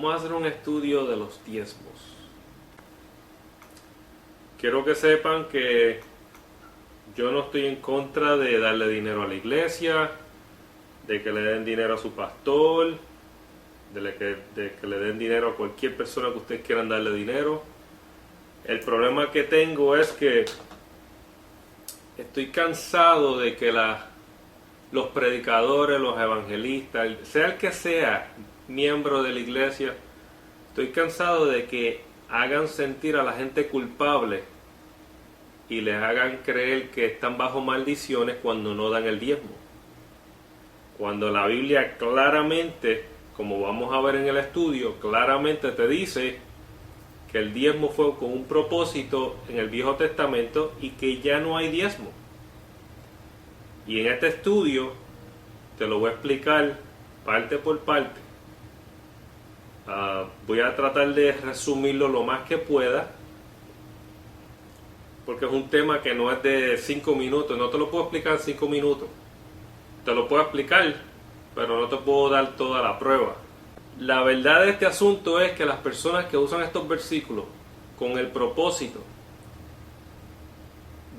Vamos a hacer un estudio de los diezmos. Quiero que sepan que yo no estoy en contra de darle dinero a la iglesia, de que le den dinero a su pastor, de que le den dinero a cualquier persona que ustedes quieran darle dinero. El problema que tengo es que estoy cansado de que los predicadores, los evangelistas, sea el que sea miembro de la iglesia, estoy cansado de que hagan sentir a la gente culpable y les hagan creer que están bajo maldiciones cuando no dan el diezmo. Cuando la Biblia claramente, como vamos a ver en el estudio, claramente te dice que el diezmo fue con un propósito en el Viejo Testamento y que ya no hay diezmo. Y en este estudio te lo voy a explicar parte por parte. Voy a tratar de resumirlo lo más que pueda, porque es un tema que no es de 5 minutos, no te lo puedo explicar en 5 minutos. Te lo puedo explicar, pero no te puedo dar toda la prueba. La verdad de este asunto es que las personas que usan estos versículos con el propósito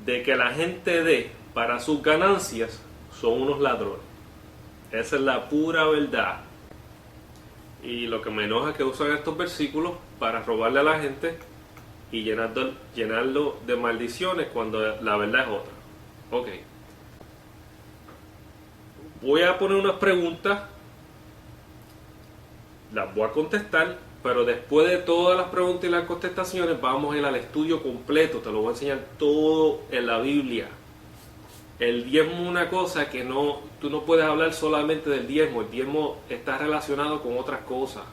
de que la gente dé para sus ganancias son unos ladrones. Esa es la pura verdad. Y lo que me enoja es que usan estos versículos para robarle a la gente y llenarlo de maldiciones cuando la verdad es otra. Ok. Voy a poner unas preguntas, las voy a contestar, pero después de todas las preguntas y las contestaciones vamos a ir al estudio completo. Te lo voy a enseñar todo en la Biblia. El diezmo es una cosa que tú no puedes hablar solamente del diezmo. El diezmo está relacionado con otras cosas.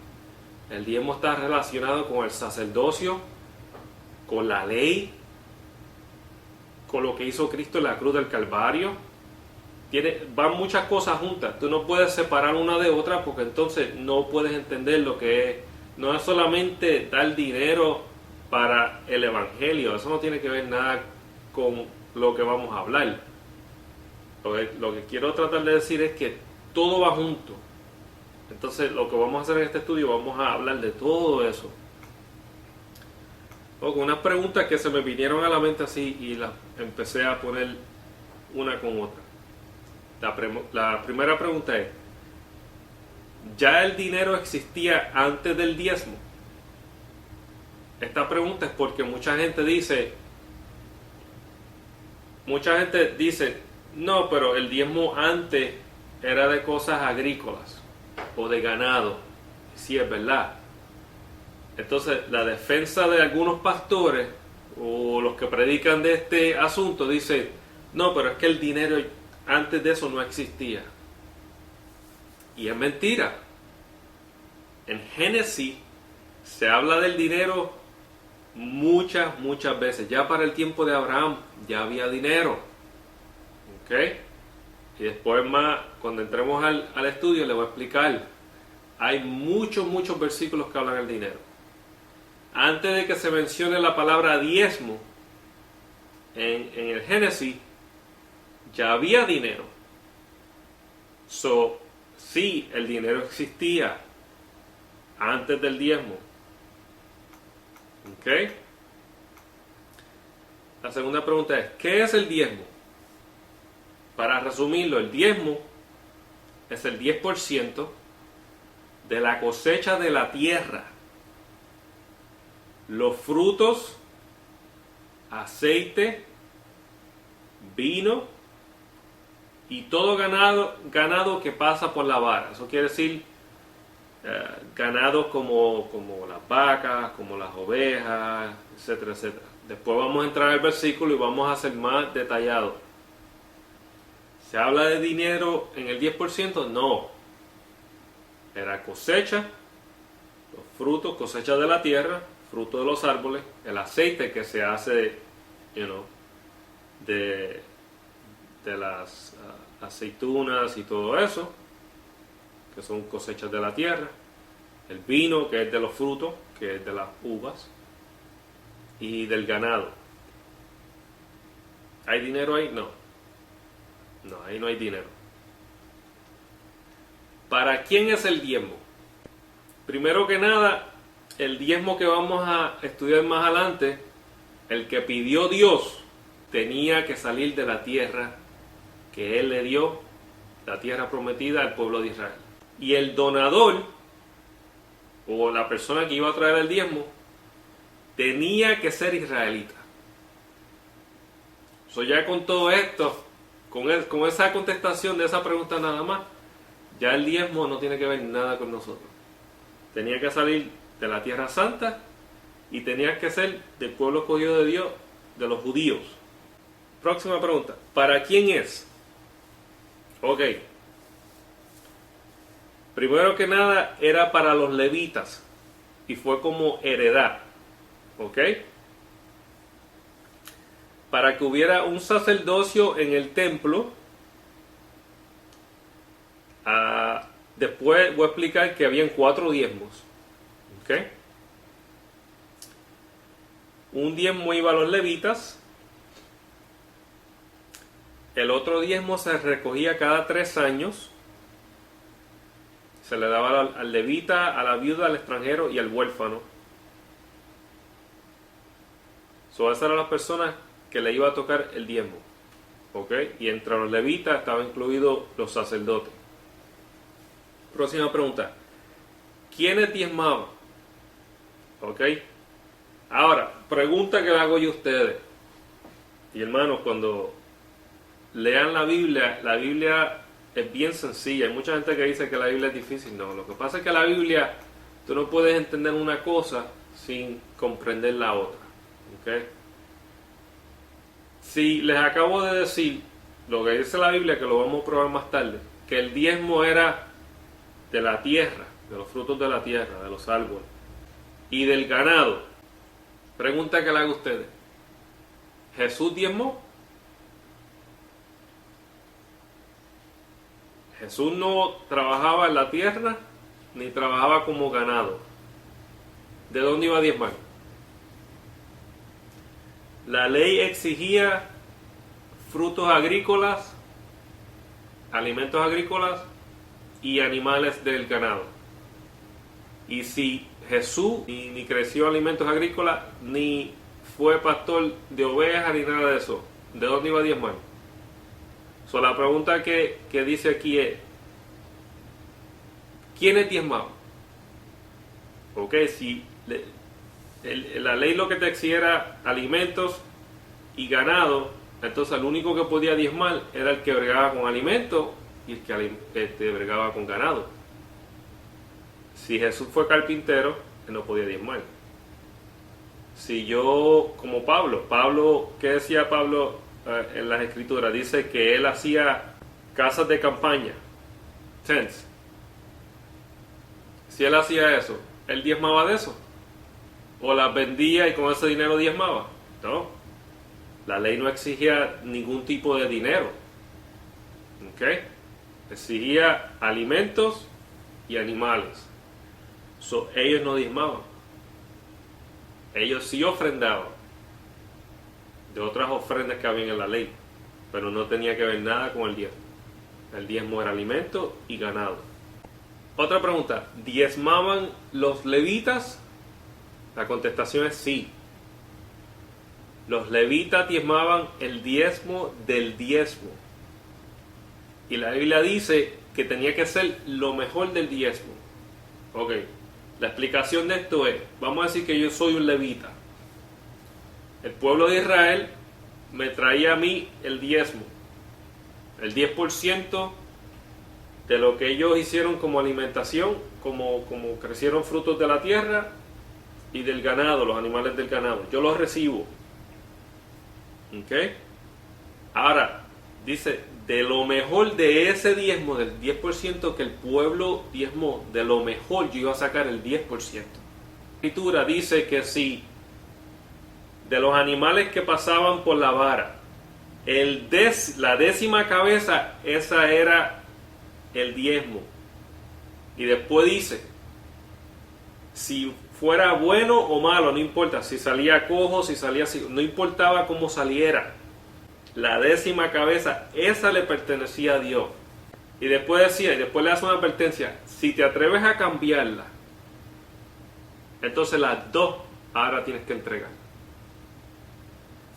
El diezmo está relacionado con el sacerdocio, con la ley, con lo que hizo Cristo en la cruz del Calvario. Van muchas cosas juntas. Tú no puedes separar una de otra porque entonces no puedes entender lo que es. No es solamente dar dinero para el evangelio. Eso no tiene que ver nada con lo que vamos a hablar. Lo que quiero tratar de decir es que todo va junto. Entonces lo que vamos a hacer en este estudio, vamos a hablar de todo eso. Con unas preguntas que se me vinieron a la mente así y las empecé a poner una con otra. La primera pregunta es: ¿ya el dinero existía antes del diezmo? Esta pregunta es porque mucha gente dice, no, pero el diezmo antes era de cosas agrícolas o de ganado. Sí, es verdad. Entonces, la defensa de algunos pastores o los que predican de este asunto dice, no, pero es que el dinero antes de eso no existía. Y es mentira. En Génesis se habla del dinero muchas veces. Ya para el tiempo de Abraham ya había dinero. ¿Ok? Y después más, cuando entremos al estudio, le voy a explicar. Hay muchos versículos que hablan del dinero. Antes de que se mencione la palabra diezmo en el Génesis, ya había dinero. Sí, el dinero existía antes del diezmo. ¿Ok? La segunda pregunta es, ¿qué es el diezmo? Para resumirlo, el diezmo es el 10% de la cosecha de la tierra. Los frutos, aceite, vino y todo ganado que pasa por la vara. Eso quiere decir ganados como las vacas, como las ovejas, etcétera, etcétera. Después vamos a entrar al versículo y vamos a ser más detallados. ¿Se habla de dinero en el 10%? No. Era cosecha, los frutos, cosecha de la tierra, fruto de los árboles, el aceite que se hace, de las aceitunas y todo eso, que son cosechas de la tierra, el vino, que es de los frutos, que es de las uvas, y del ganado. ¿Hay dinero ahí? No. No, ahí no hay dinero. ¿Para quién es el diezmo? Primero que nada, el diezmo que vamos a estudiar más adelante, el que pidió Dios tenía que salir de la tierra que Él le dio, la tierra prometida al pueblo de Israel. Y el donador, o la persona que iba a traer el diezmo, tenía que ser israelita. Ya con todo esto, con esa contestación de esa pregunta nada más, ya el diezmo no tiene que ver nada con nosotros. Tenía que salir de la tierra santa y tenía que ser del pueblo escogido de Dios, de los judíos. Próxima pregunta. ¿Para quién es? Ok. Primero que nada era para los levitas y fue como heredad. Ok. Para que hubiera un sacerdocio en el templo. Después voy a explicar que habían 4 diezmos. ¿Ok? Un diezmo iba a los levitas. El otro diezmo se recogía cada 3 años. Se le daba al levita, a la viuda, al extranjero y al huérfano. Esas eran las personas que le iba a tocar el diezmo. ¿Ok? Y entre los levitas estaban incluidos los sacerdotes. Próxima pregunta. ¿Quiénes diezmaban? ¿Ok? Ahora, pregunta que le hago yo a ustedes. Y hermanos, cuando lean la Biblia es bien sencilla. Hay mucha gente que dice que la Biblia es difícil. No, lo que pasa es que la Biblia, tú no puedes entender una cosa sin comprender la otra. ¿Ok? Si les acabo de decir lo que dice la Biblia, que lo vamos a probar más tarde, que el diezmo era de la tierra, de los frutos de la tierra, de los árboles, y del ganado. Pregunta que le hago a ustedes. ¿Jesús diezmó? Jesús no trabajaba en la tierra, ni trabajaba como ganado. ¿De dónde iba a diezmar? La ley exigía frutos agrícolas, alimentos agrícolas y animales del ganado. Y si Jesús ni creció alimentos agrícolas, ni fue pastor de ovejas, ni nada de eso, ¿de dónde iba a diezmar? La pregunta que dice aquí es, ¿quiénes diezmaban? Ok, si la ley lo que te exigía era alimentos y ganado, entonces el único que podía diezmar era el que bregaba con alimentos y el que bregaba con ganado. Si Jesús fue carpintero, él no podía diezmar. Si yo, como Pablo, ¿qué decía Pablo en las escrituras? Dice que él hacía casas de campaña, tents. Si él hacía eso, ¿él diezmaba de eso? ¿O las vendía y con ese dinero diezmaba? No. La ley no exigía ningún tipo de dinero. ¿Ok? Exigía alimentos y animales. Ellos no diezmaban. Ellos sí ofrendaban de otras ofrendas que habían en la ley, pero no tenía que ver nada con el diezmo. El diezmo era alimento y ganado. Otra pregunta, ¿diezmaban los levitas? La contestación es sí. Los levitas diezmaban el diezmo del diezmo. Y la Biblia dice que tenía que ser lo mejor del diezmo. Ok, la explicación de esto es, vamos a decir que yo soy un levita. El pueblo de Israel me traía a mí el diezmo. El 10% de lo que ellos hicieron como alimentación, como crecieron frutos de la tierra y del ganado, los animales del ganado. Yo los recibo. ¿Ok? Ahora, dice, de lo mejor de ese diezmo, del 10% que el pueblo diezmó, de lo mejor yo iba a sacar el 10%. La escritura dice que si de los animales que pasaban por la vara, la 10ª cabeza, esa era el diezmo. Y después dice, si fuera bueno o malo, no importa, si salía cojo, si salía así, no importaba cómo saliera, la 10ª cabeza, esa le pertenecía a Dios. Y después decía, y después le hace una advertencia, si te atreves a cambiarla Entonces las dos ahora tienes que entregar.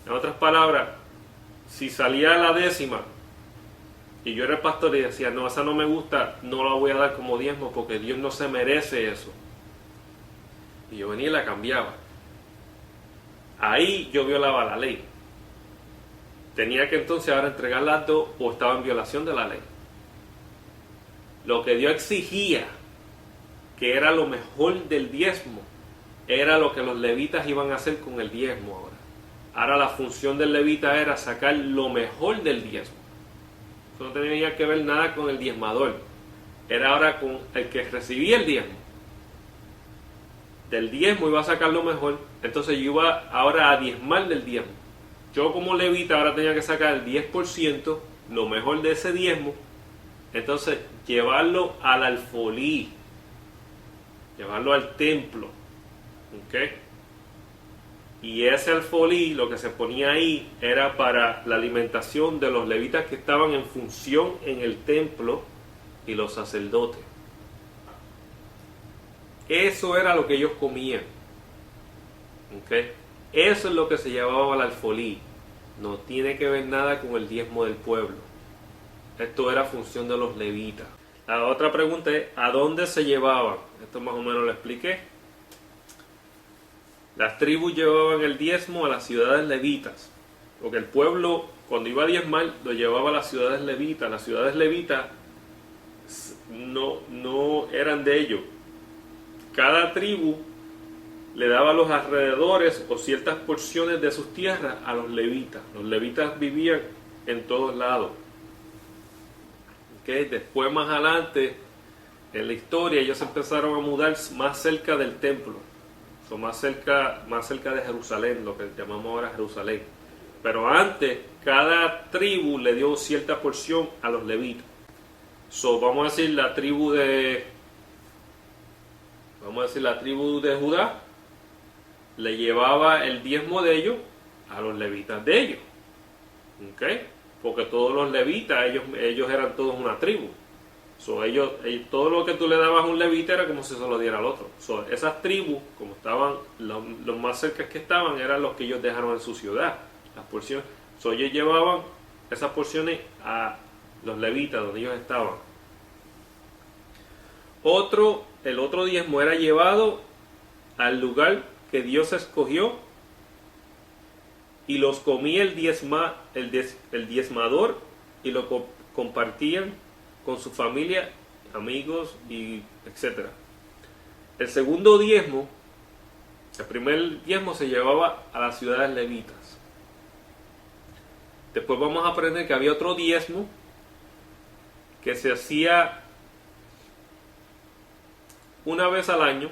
En otras palabras, si salía la décima y yo era el pastor y decía, no, esa no me gusta, no la voy a dar como diezmo porque Dios no se merece eso. Y yo venía y la cambiaba. Ahí yo violaba la ley. Tenía que entonces ahora entregar las dos o estaba en violación de la ley. Lo que Dios exigía, que era lo mejor del diezmo, era lo que los levitas iban a hacer con el diezmo ahora. Ahora la función del levita era sacar lo mejor del diezmo. Eso no tenía que ver nada con el diezmador. Era ahora con el que recibía el diezmo. Del diezmo iba a sacar lo mejor. Entonces yo iba ahora a diezmar del diezmo. Yo como levita ahora tenía que sacar el 10%, lo mejor de ese diezmo. Entonces llevarlo al alfolí. Llevarlo al templo. ¿Ok? Y ese alfolí, lo que se ponía ahí, era para la alimentación de los levitas que estaban en función en el templo y los sacerdotes. Eso era lo que ellos comían. ¿Okay? Eso es lo que se llevaba al alfolí. No tiene que ver nada con el diezmo del pueblo. Esto era función de los levitas. La otra pregunta es, ¿a dónde se llevaban? Esto más o menos lo expliqué. Las tribus llevaban el diezmo a las ciudades levitas, porque el pueblo cuando iba a diezmar lo llevaba a las ciudades levitas. Las ciudades levitas no eran de ellos. Cada tribu le daba los alrededores o ciertas porciones de sus tierras a los levitas. Los levitas vivían en todos lados. ¿Okay? Después más adelante en la historia ellos empezaron a mudar más cerca del templo. Más cerca de Jerusalén, lo que llamamos ahora Jerusalén. Pero antes, cada tribu le dio cierta porción a los levitas. Vamos a decir la tribu de Judá le llevaba el diezmo de ellos a los levitas de ellos. ¿Okay? Porque todos los levitas, ellos eran todos una tribu. Ellos, todo lo que tú le dabas a un levita era como si se lo diera al otro. Esas tribus, como estaban, los más cerca que estaban, eran los que ellos dejaron en su ciudad. Las porciones. Ellos llevaban esas porciones a los levitas, donde ellos estaban. El otro diezmo era llevado al lugar que Dios escogió y los comía el diezmador y lo compartían con su familia, amigos y etcétera. El segundo diezmo, el primer diezmo se llevaba a las ciudades levitas. Después vamos a aprender que había otro diezmo que se hacía una vez al año.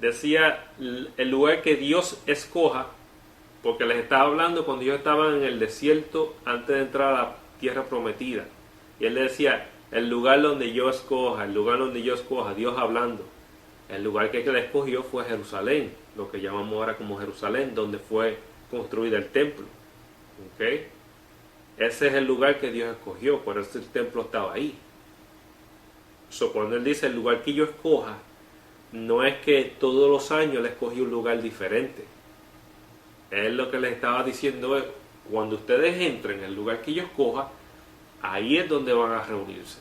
Decía el lugar que Dios escoja, porque les estaba hablando cuando ellos estaban en el desierto antes de entrar a la tierra prometida. Y él le decía, el lugar donde yo escoja, Dios hablando. El lugar que él escogió fue Jerusalén, lo que llamamos ahora como Jerusalén, donde fue construido el templo. ¿Okay? Ese es el lugar que Dios escogió, por eso el templo estaba ahí. Cuando él dice el lugar que yo escoja, no es que todos los años le escogí un lugar diferente. Él lo que les estaba diciendo es, cuando ustedes entren en el lugar que yo escoja, ahí es donde van a reunirse.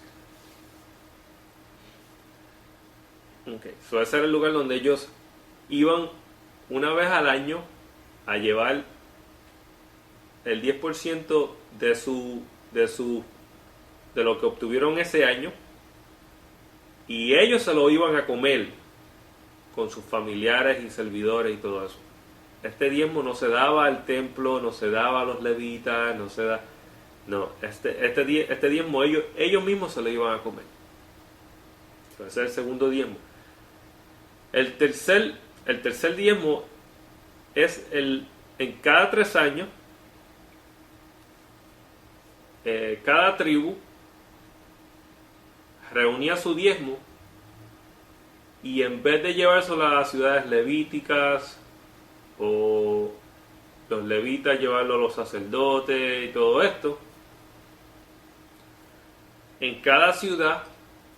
Okay. Ese era el lugar donde ellos iban una vez al año a llevar el 10% de lo que obtuvieron ese año, y ellos se lo iban a comer con sus familiares y servidores y todo eso. Este diezmo no se daba al templo, no se daba a los levitas, este diezmo ellos mismos se lo iban a comer. Ese es el segundo diezmo. El tercer diezmo es en cada 3 años, cada tribu reunía su diezmo, y en vez de llevárselo a las ciudades levíticas o los levitas llevarlo a los sacerdotes y todo esto, en cada ciudad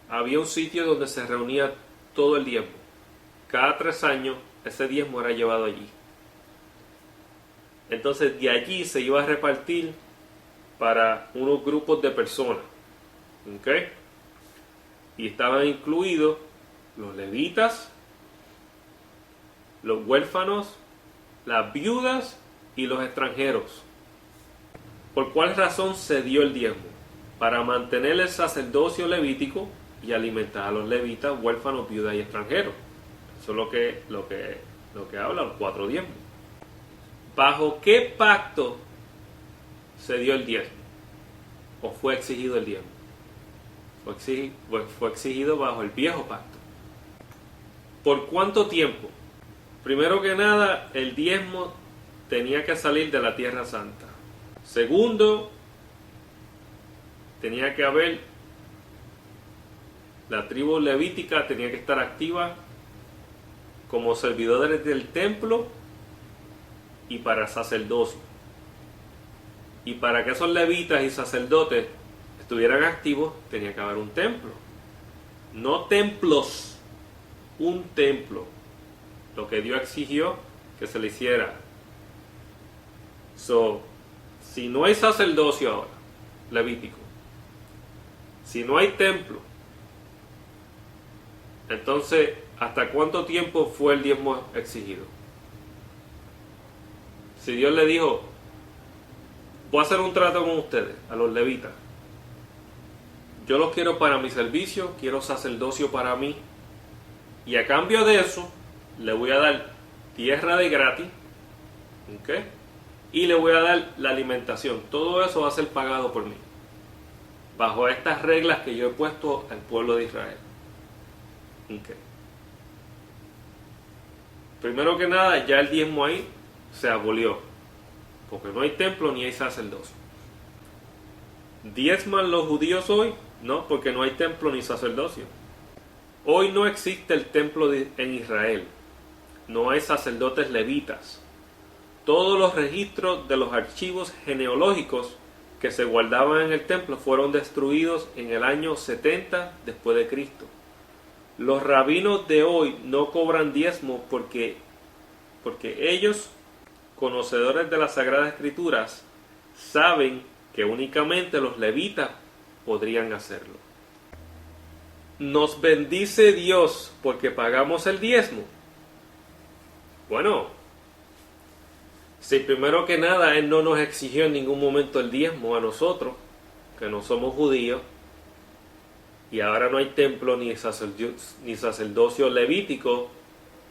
había un sitio donde se reunía todo el diezmo. cada 3 años ese diezmo era llevado allí. Entonces de allí se iba a repartir para unos grupos de personas. ¿Ok? Y estaban incluidos los levitas, los huérfanos, las viudas y los extranjeros. ¿Por cuál razón se dio el diezmo? Para mantener el sacerdocio levítico y alimentar a los levitas, huérfanos, viudas y extranjeros. Eso es lo que habla los 4 diezmos. ¿Bajo qué pacto se dio el diezmo? ¿O fue exigido el diezmo? Fue exigido bajo el viejo pacto. ¿Por cuánto tiempo? Primero que nada, el diezmo tenía que salir de la Tierra Santa. Segundo, tenía que haber, la tribu levítica tenía que estar activa como servidores del templo y para sacerdocio. Y para que esos levitas y sacerdotes estuvieran activos, tenía que haber un templo. No templos, un templo. Lo que Dios exigió que se le hiciera. Si no hay sacerdocio ahora, levítico, si no hay templo, entonces, ¿hasta cuánto tiempo fue el diezmo exigido? Si Dios le dijo, voy a hacer un trato con ustedes, a los levitas, yo los quiero para mi servicio, quiero sacerdocio para mí, y a cambio de eso, le voy a dar tierra de gratis, ¿ok? Y le voy a dar la alimentación. Todo eso va a ser pagado por mí, bajo estas reglas que yo he puesto al pueblo de Israel. ¿Ok? Primero que nada, ya el diezmo ahí se abolió, porque no hay templo ni hay sacerdocio. ¿Diezman los judíos hoy? No, porque no hay templo ni sacerdocio. Hoy no existe el templo en Israel. No hay sacerdotes levitas. Todos los registros de los archivos genealógicos que se guardaban en el templo fueron destruidos en el año 70 después de Cristo. Los rabinos de hoy no cobran diezmo porque ellos, conocedores de las Sagradas Escrituras, saben que únicamente los levitas podrían hacerlo. ¿Nos bendice Dios porque pagamos el diezmo? Bueno, si primero que nada Él no nos exigió en ningún momento el diezmo a nosotros, que no somos judíos, y ahora no hay templo ni sacerdocio levítico,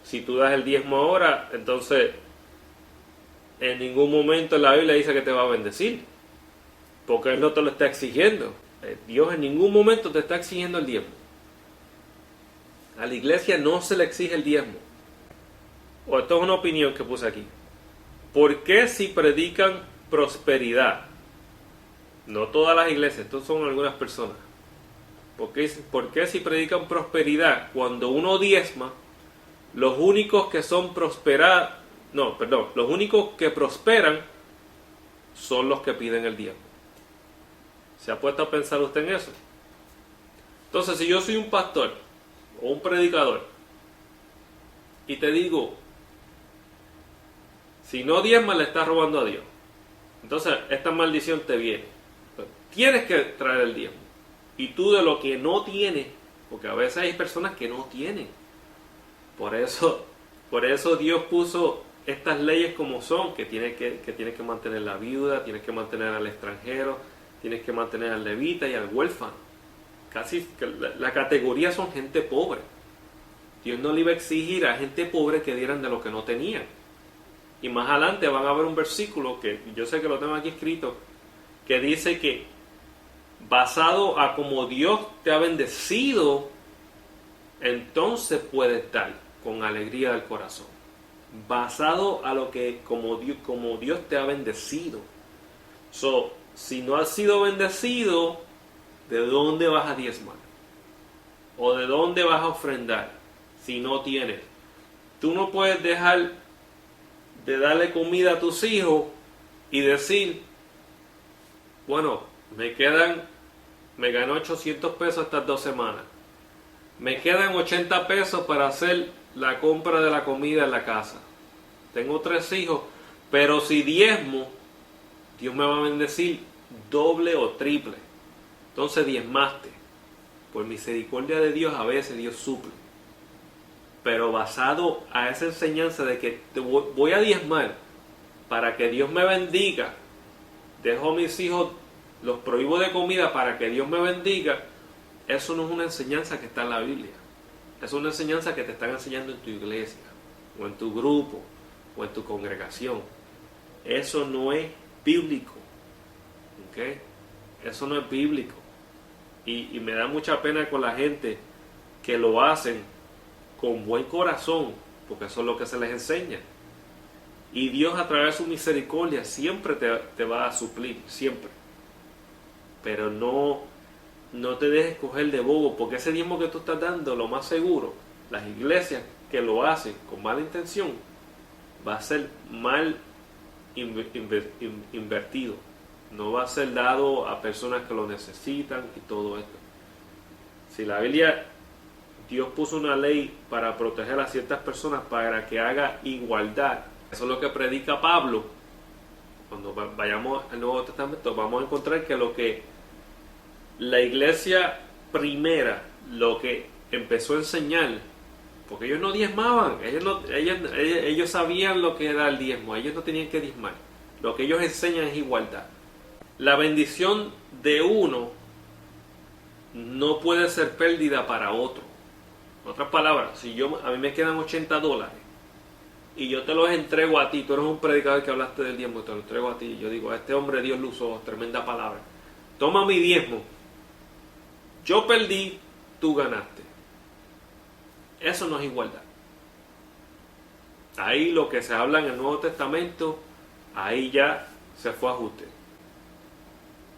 si tú das el diezmo ahora, entonces en ningún momento en la Biblia dice que te va a bendecir, porque Él no te lo está exigiendo. Dios en ningún momento te está exigiendo el diezmo. A la iglesia no se le exige el diezmo. O esto es una opinión que puse aquí. ¿Por qué si predican prosperidad? No todas las iglesias, estos son algunas personas. ¿Por qué si predican prosperidad cuando uno diezma, los únicos que son los únicos que prosperan son los que piden el diezmo? ¿Se ha puesto a pensar usted en eso? Entonces, si yo soy un pastor o un predicador y te digo, si no diezmas le estás robando a Dios, entonces esta maldición te viene. Entonces, tienes que traer el diezmo. Y tú de lo que no tienes, porque a veces hay personas que no tienen. Por eso Dios puso estas leyes como son, que tienes que mantener la viuda, tienes que mantener al extranjero, tienes que mantener al levita y al huérfano. Casi la categoría son gente pobre. Dios no le iba a exigir a gente pobre que dieran de lo que no tenían. Y más adelante van a ver un versículo que yo sé que lo tengo aquí escrito, que dice que basado a como Dios te ha bendecido, entonces puedes dar con alegría del corazón. Basado a lo que como Dios te ha bendecido. Si no has sido bendecido, ¿de dónde vas a diezmar? ¿O de dónde vas a ofrendar si no tienes? Tú no puedes dejar de darle comida a tus hijos y decir, bueno, me gané 800 pesos estas 2 semanas. Me quedan 80 pesos para hacer la compra de la comida en la casa. Tengo 3 hijos, pero si diezmo, Dios me va a bendecir doble o triple. Entonces diezmaste. Por misericordia de Dios, a veces Dios suple. Pero basado a esa enseñanza de que te voy a diezmar para que Dios me bendiga, dejo a mis hijos, los prohíbo de comida para que Dios me bendiga, eso no es una enseñanza que está en la Biblia. Es una enseñanza que te están enseñando en tu iglesia, o en tu grupo, o en tu congregación. Eso no es bíblico. ¿Okay? Eso no es bíblico. Y me da mucha pena con la gente que lo hacen con buen corazón, porque eso es lo que se les enseña. Y Dios, a través de su misericordia, siempre te va a suplir, siempre. Pero no te dejes coger de bobo, porque ese diezmo que tú estás dando, lo más seguro, las iglesias que lo hacen con mala intención, va a ser mal invertido. No va a ser dado a personas que lo necesitan y todo esto. Si la Biblia, Dios puso una ley para proteger a ciertas personas para que haga igualdad. Eso es lo que predica Pablo. Cuando vayamos al Nuevo Testamento vamos a encontrar que lo que la iglesia primera, lo que empezó a enseñar, porque ellos no diezmaban, ellos sabían lo que era el diezmo, ellos no tenían que diezmar. Lo que ellos enseñan es igualdad. La bendición de uno no puede ser pérdida para otro. En otras palabras, si a mí me quedan $80 y yo te los entrego a ti, tú eres un predicador que hablaste del diezmo y te lo entrego a ti, y yo digo, a este hombre Dios lo usó, tremenda palabra, toma mi diezmo, yo perdí, tú ganaste. Eso no es igualdad. Ahí lo que se habla en el Nuevo Testamento, ahí ya se fue a ajuste.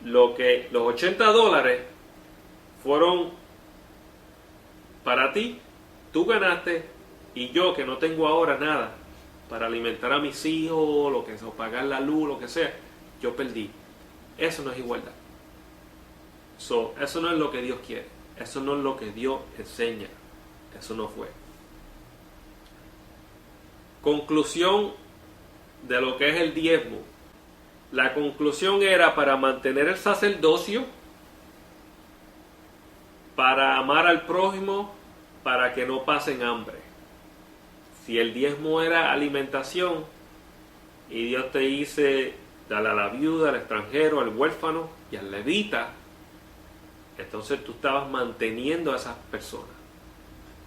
Los $80 fueron para ti, tú ganaste, y yo que no tengo ahora nada para alimentar a mis hijos, lo que sea, pagar la luz, lo que sea, yo perdí. Eso no es igualdad. Eso no es lo que Dios quiere. Eso no es lo que Dios enseña. Eso no fue. Conclusión de lo que es el diezmo. La conclusión era para mantener el sacerdocio, para amar al prójimo, para que no pasen hambre. Si el diezmo era alimentación y Dios te dice dale a la viuda, al extranjero, al huérfano y al levita, entonces tú estabas manteniendo a esas personas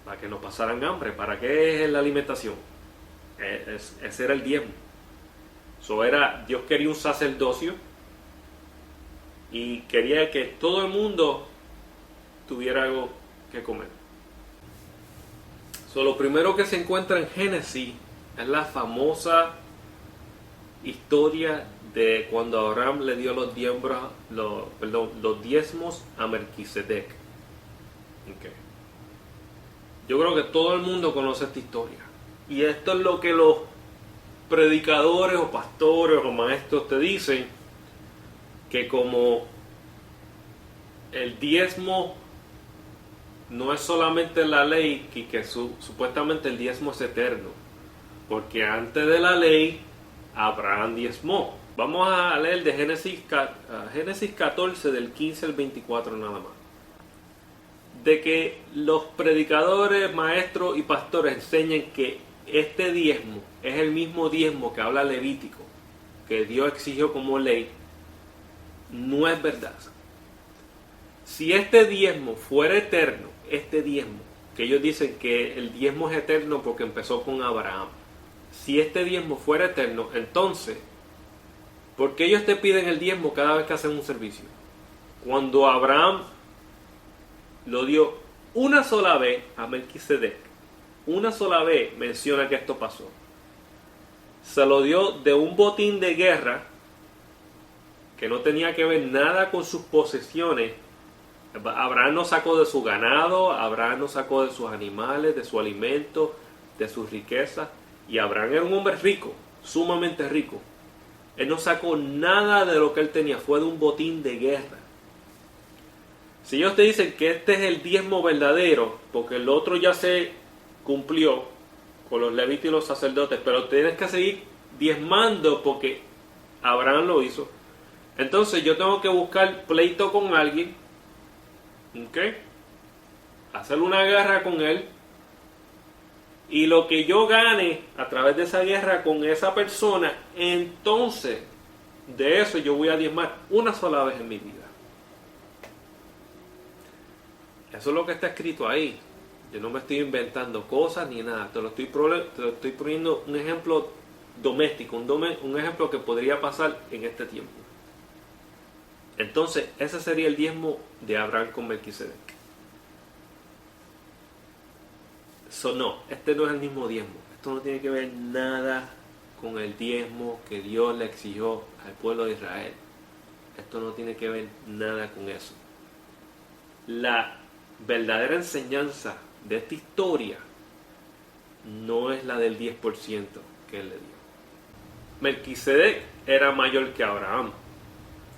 para que no pasaran hambre. ¿Para qué es la alimentación? Ese era el diezmo. Dios quería un sacerdocio y quería que todo el mundo tuviera algo que comer. Lo primero que se encuentra en Génesis es la famosa historia de cuando Abraham le dio los diezmos a Melquisedec. Okay. Yo creo que todo el mundo conoce esta historia. Y esto es lo que los predicadores o pastores o maestros te dicen, que como el diezmo no es solamente la ley, y que supuestamente el diezmo es eterno, porque antes de la ley Abraham diezmó. Vamos a leer de Génesis 14 del 15 al 24 nada más. De que los predicadores, maestros y pastores enseñen que este diezmo es el mismo diezmo que habla Levítico, que Dios exigió como ley, no es verdad. Si este diezmo fuera eterno, este diezmo, que ellos dicen que el diezmo es eterno porque empezó con Abraham, si este diezmo fuera eterno, entonces, ¿por qué ellos te piden el diezmo cada vez que hacen un servicio? Cuando Abraham lo dio una sola vez a Melquisedec, una sola vez menciona que esto pasó. Se lo dio de un botín de guerra que no tenía que ver nada con sus posesiones. Abraham no sacó de su ganado, Abraham no sacó de sus animales, de su alimento, de sus riquezas. Y Abraham era un hombre rico, sumamente rico. Él no sacó nada de lo que él tenía, fue de un botín de guerra. Si ellos te dicen que este es el diezmo verdadero, porque el otro ya se cumplió, con los levitas y los sacerdotes, pero tienes que seguir diezmando porque Abraham lo hizo. Entonces yo tengo que buscar pleito con alguien, ¿ok? Hacer una guerra con él, y lo que yo gane a través de esa guerra con esa persona, entonces de eso yo voy a diezmar una sola vez en mi vida. Eso es lo que está escrito ahí. Yo no me estoy inventando cosas ni nada. Te lo estoy poniendo un ejemplo doméstico, un ejemplo que podría pasar en este tiempo. Entonces, ese sería el diezmo de Abraham con Melquisedec. Eso no, este no es el mismo diezmo. Esto no tiene que ver nada con el diezmo que Dios le exigió al pueblo de Israel. Esto no tiene que ver nada con eso. La verdadera enseñanza de esta historia no es la del 10% que él le dio. Melquisedec era mayor que Abraham,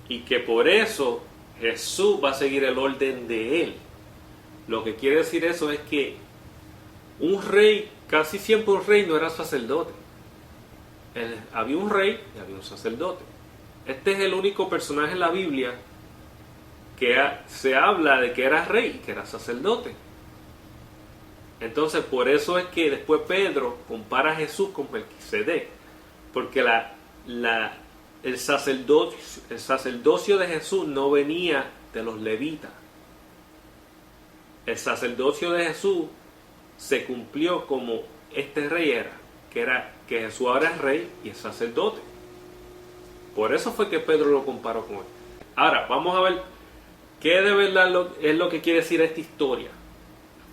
y que por eso Jesús va a seguir el orden de él. Lo que quiere decir eso es que un rey, casi siempre un rey no era sacerdote. Había un rey y había un sacerdote. Este es el único personaje en la Biblia que se habla de que era rey y que era sacerdote. Entonces por eso es que después Pedro compara a Jesús con Melquisedec, porque el sacerdocio de Jesús no venía de los levitas. El sacerdocio de Jesús se cumplió como este rey que Jesús ahora es rey y es sacerdote. Por eso fue que Pedro lo comparó con él. Ahora vamos a ver qué de verdad es lo que quiere decir esta historia,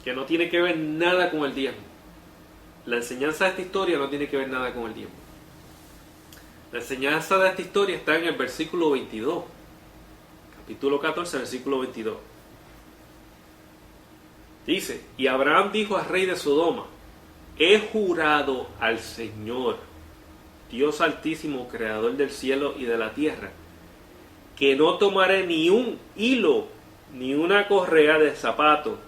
que no tiene que ver nada con el diezmo. La enseñanza de esta historia no tiene que ver nada con el diezmo. La enseñanza de esta historia está en el versículo 22, capítulo 14, versículo 22. Dice: y Abraham dijo al rey de Sodoma: he jurado al Señor, Dios altísimo, creador del cielo y de la tierra, que no tomaré ni un hilo, ni una correa de zapato,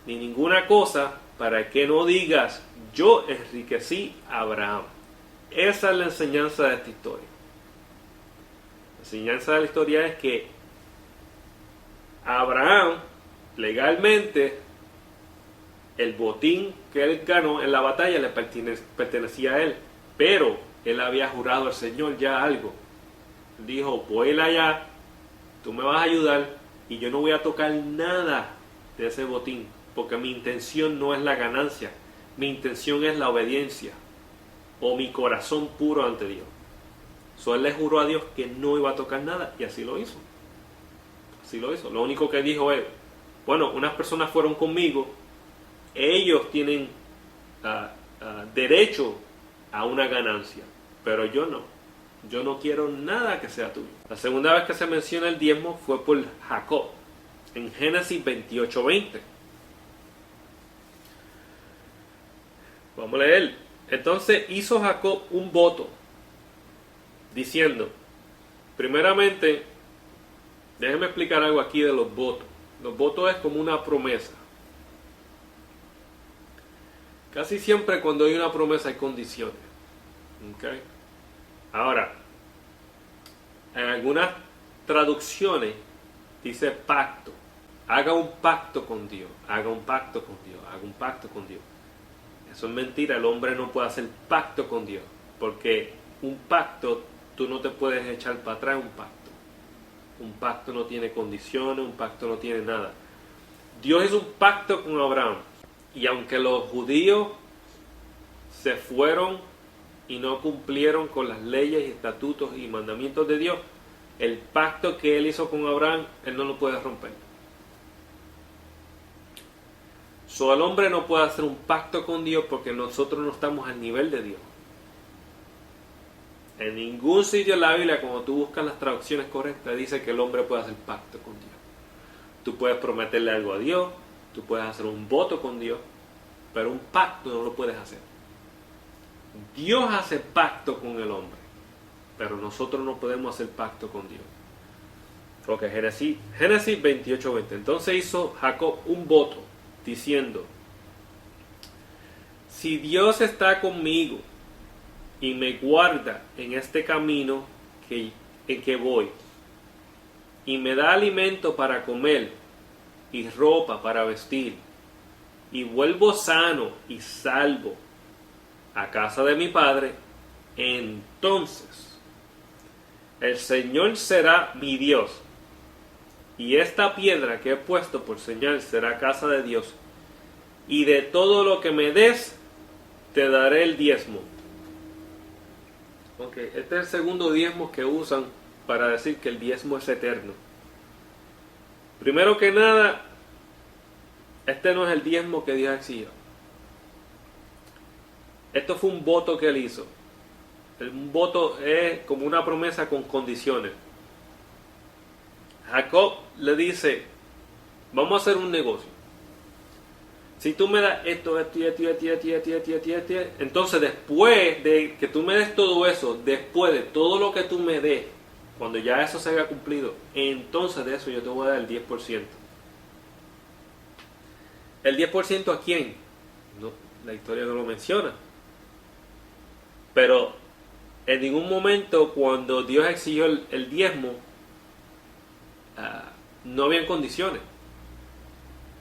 ni ninguna cosa, para que no digas: yo enriquecí a Abraham. Esa es la enseñanza de esta historia. La enseñanza de la historia es que Abraham, legalmente, el botín que él ganó en la batalla le pertenecía a él, pero él había jurado al Señor ya algo. Dijo: voy a ir allá, tú me vas a ayudar y yo no voy a tocar nada de ese botín, porque mi intención no es la ganancia, mi intención es la obediencia, o mi corazón puro ante Dios. Él le juró a Dios que no iba a tocar nada, y así lo hizo. Así lo hizo. Lo único que dijo es: bueno, unas personas fueron conmigo, ellos tienen derecho a una ganancia, pero yo no. Yo no quiero nada que sea tuyo. La segunda vez que se menciona el diezmo fue por Jacob, en Génesis 28:20. Vamos a leer. Entonces hizo Jacob un voto, diciendo, primeramente, déjenme explicar algo aquí de los votos. Los votos es como una promesa. Casi siempre cuando hay una promesa hay condiciones. ¿Okay? Ahora, en algunas traducciones dice pacto. Haga un pacto con Dios, haga un pacto con Dios, haga un pacto con Dios. Eso es mentira, el hombre no puede hacer pacto con Dios, porque un pacto, tú no te puedes echar para atrás un pacto. Un pacto no tiene condiciones, un pacto no tiene nada. Dios hizo un pacto con Abraham, y aunque los judíos se fueron y no cumplieron con las leyes y estatutos y mandamientos de Dios, el pacto que él hizo con Abraham, él no lo puede romper. El hombre no puede hacer un pacto con Dios porque nosotros no estamos al nivel de Dios. En ningún sitio en la Biblia, cuando tú buscas las traducciones correctas, dice que el hombre puede hacer pacto con Dios. Tú puedes prometerle algo a Dios, tú puedes hacer un voto con Dios, pero un pacto no lo puedes hacer. Dios hace pacto con el hombre, pero nosotros no podemos hacer pacto con Dios. Ok, Génesis 28:20. Entonces hizo Jacob un voto, diciendo: si Dios está conmigo y me guarda en este camino en que voy, y me da alimento para comer y ropa para vestir, y vuelvo sano y salvo a casa de mi Padre, entonces el Señor será mi Dios, y esta piedra que he puesto por señal será casa de Dios, y de todo lo que me des te daré el diezmo. Okay, este es el segundo diezmo que usan para decir que el diezmo es eterno. Primero que nada, este no es el diezmo que Dios exigió. Esto fue un voto que él hizo. Un voto es como una promesa con condiciones. Jacob le dice, vamos a hacer un negocio. Si tú me das esto, entonces después de que tú me des todo eso, después de todo lo que tú me des, cuando ya eso se haya cumplido, entonces de eso yo te voy a dar el 10%. ¿El 10% a quién? No, la historia no lo menciona. Pero en ningún momento cuando Dios exigió el diezmo, no habían condiciones.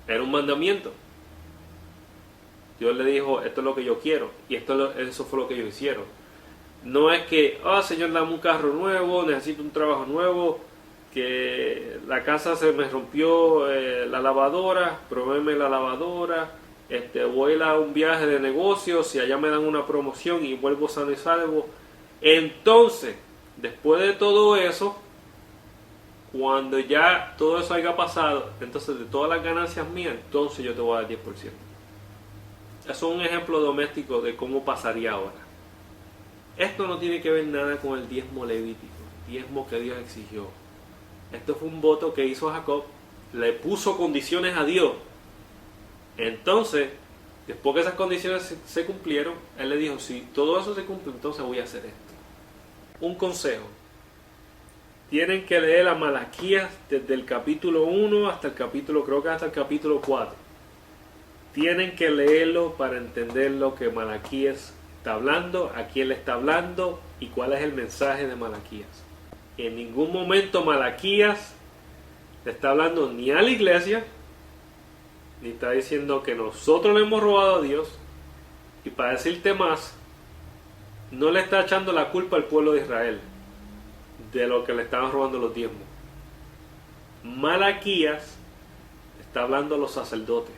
Era un mandamiento. Dios le dijo, esto es lo que yo quiero, y eso fue lo que ellos hicieron. No es que, Señor, dame un carro nuevo, necesito un trabajo nuevo, que la casa se me rompió la lavadora, provéeme la lavadora, voy a ir a un viaje de negocios y allá me dan una promoción y vuelvo sano y salvo. Entonces, después de todo eso, cuando ya todo eso haya pasado, entonces de todas las ganancias mías, entonces yo te voy a dar 10%. Eso es un ejemplo doméstico de cómo pasaría ahora. Esto no tiene que ver nada con el diezmo levítico, el diezmo que Dios exigió. Esto fue un voto que hizo Jacob, le puso condiciones a Dios. Entonces, después que esas condiciones se cumplieron, él le dijo, si todo eso se cumple, entonces voy a hacer esto. Un consejo. Tienen que leer a Malaquías desde el capítulo 1 hasta el capítulo, creo que hasta el capítulo 4. Tienen que leerlo para entender lo que Malaquías está hablando, a quién le está hablando y cuál es el mensaje de Malaquías. En ningún momento Malaquías le está hablando ni a la iglesia, ni está diciendo que nosotros le hemos robado a Dios, y para decirte más, no le está echando la culpa al pueblo de Israel de lo que le estaban robando los diezmos. Malaquías está hablando a los sacerdotes.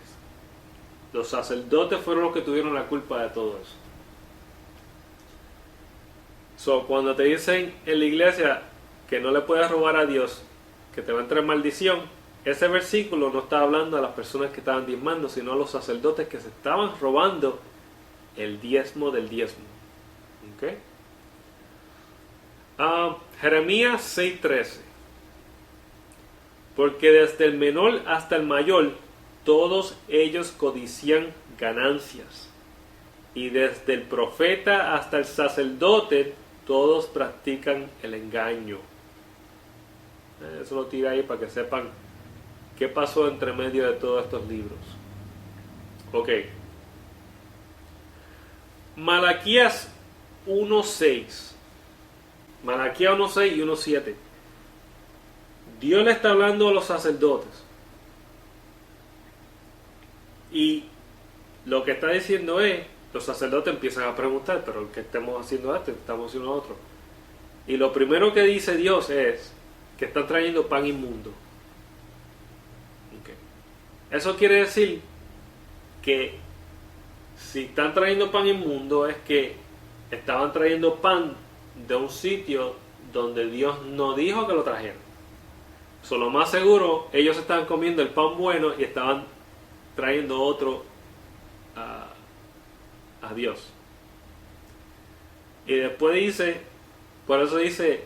Los sacerdotes fueron los que tuvieron la culpa de todo eso. Cuando te dicen en la iglesia que no le puedes robar a Dios, que te va a entrar maldición, ese versículo no está hablando a las personas que estaban diezmando, sino a los sacerdotes que se estaban robando el diezmo del diezmo. ¿Okay? Jeremías 6:13. Porque desde el menor hasta el mayor, todos ellos codician ganancias, y desde el profeta hasta el sacerdote, todos practican el engaño. Eso lo tira ahí para que sepan qué pasó entre medio de todos estos libros. Ok. Malaquías 1:6. Malaquías 1:6 y 1:7. Dios le está hablando a los sacerdotes. Y lo que está diciendo es, los sacerdotes empiezan a preguntar, pero ¿qué estamos haciendo esto? Estamos haciendo otro. Y lo primero que dice Dios es que están trayendo pan inmundo. Okay. Eso quiere decir que si están trayendo pan inmundo es que estaban trayendo pan de un sitio donde Dios no dijo que lo trajeran. Lo más seguro, ellos estaban comiendo el pan bueno y estaban trayendo otro a Dios. Y después dice, por eso dice,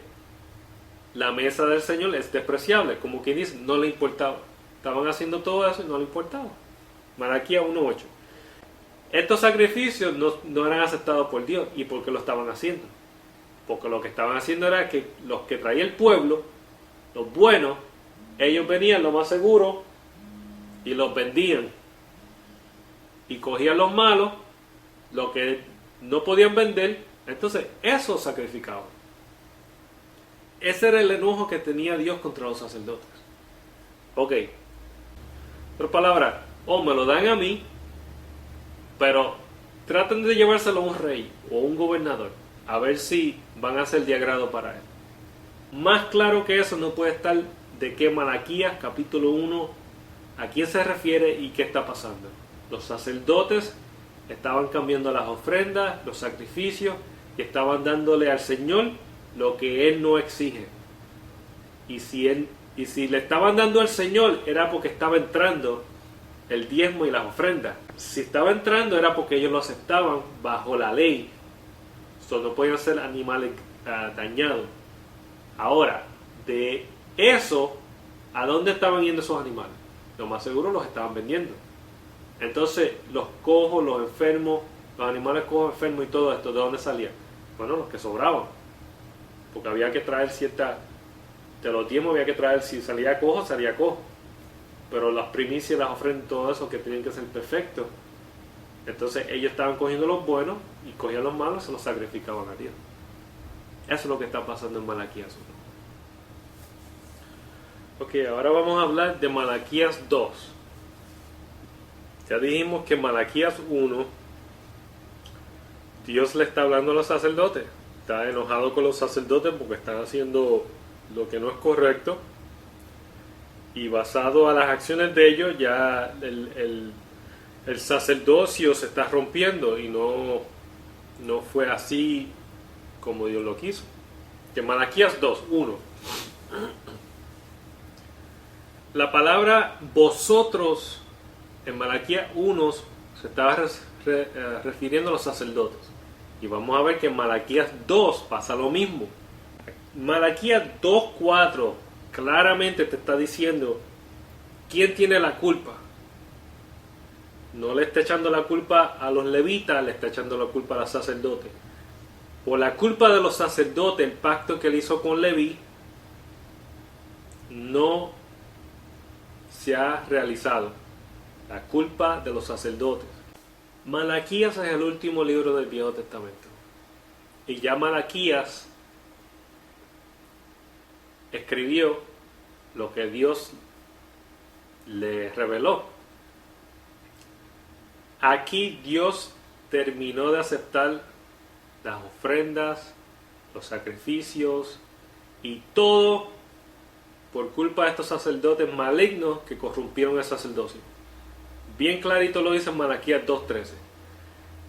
la mesa del Señor es despreciable, como quien dice, no le importaba. Estaban haciendo todo eso y no le importaba. Malaquías 1:8. Estos sacrificios no eran aceptados por Dios. ¿Y por qué lo estaban haciendo? Porque lo que estaban haciendo era que los que traía el pueblo, los buenos, ellos venían lo más seguro y los vendían. Y cogían los malos lo que no podían vender, entonces eso sacrificaban. Ese era el enojo que tenía Dios contra los sacerdotes. Ok. Otra palabra, me lo dan a mí, pero traten de llevárselo a un rey o un gobernador, a ver si van a ser de agrado para él. Más claro que eso no puede estar de que Malaquías capítulo 1, a quién se refiere y qué está pasando. Los sacerdotes estaban cambiando las ofrendas, los sacrificios, y estaban dándole al Señor lo que Él no exige. Y si le estaban dando al Señor era porque estaba entrando el diezmo y las ofrendas. Si estaba entrando era porque ellos lo aceptaban bajo la ley. No podían ser animales dañados. Ahora, de eso, ¿a dónde estaban yendo esos animales? Lo más seguro los estaban vendiendo. Entonces, los cojos, los enfermos, los animales cojos, enfermos y todo esto, ¿de dónde salían? Bueno, los que sobraban. Porque había que traer de los diezmos había que traer, si salía cojo, salía cojo. Pero las primicias, las ofrendas, todo eso que tenían que ser perfectos. Entonces ellos estaban cogiendo los buenos y cogían los malos y se los sacrificaban a Dios. Eso es lo que está pasando en Malaquías 1. Ok, ahora vamos a hablar de Malaquías 2. Ya dijimos que en Malaquías 1 Dios le está hablando a los sacerdotes. Está enojado con los sacerdotes porque están haciendo lo que no es correcto. Y basado a las acciones de ellos, ya el sacerdocio se está rompiendo y no fue así como Dios lo quiso. Que Malaquías 2, 1. La palabra vosotros en Malaquías 1 se estaba refiriendo a los sacerdotes. Y vamos a ver que en Malaquías 2 pasa lo mismo. Malaquías 2:4 claramente te está diciendo quién tiene la culpa. No le está echando la culpa a los levitas, le está echando la culpa a los sacerdotes. Por la culpa de los sacerdotes, el pacto que él hizo con Leví no se ha realizado. La culpa de los sacerdotes. Malaquías es el último libro del Viejo Testamento. Y ya Malaquías escribió lo que Dios le reveló. Aquí Dios terminó de aceptar las ofrendas, los sacrificios y todo por culpa de estos sacerdotes malignos que corrompieron el sacerdocio. Bien clarito lo dice en Malaquías 2:13.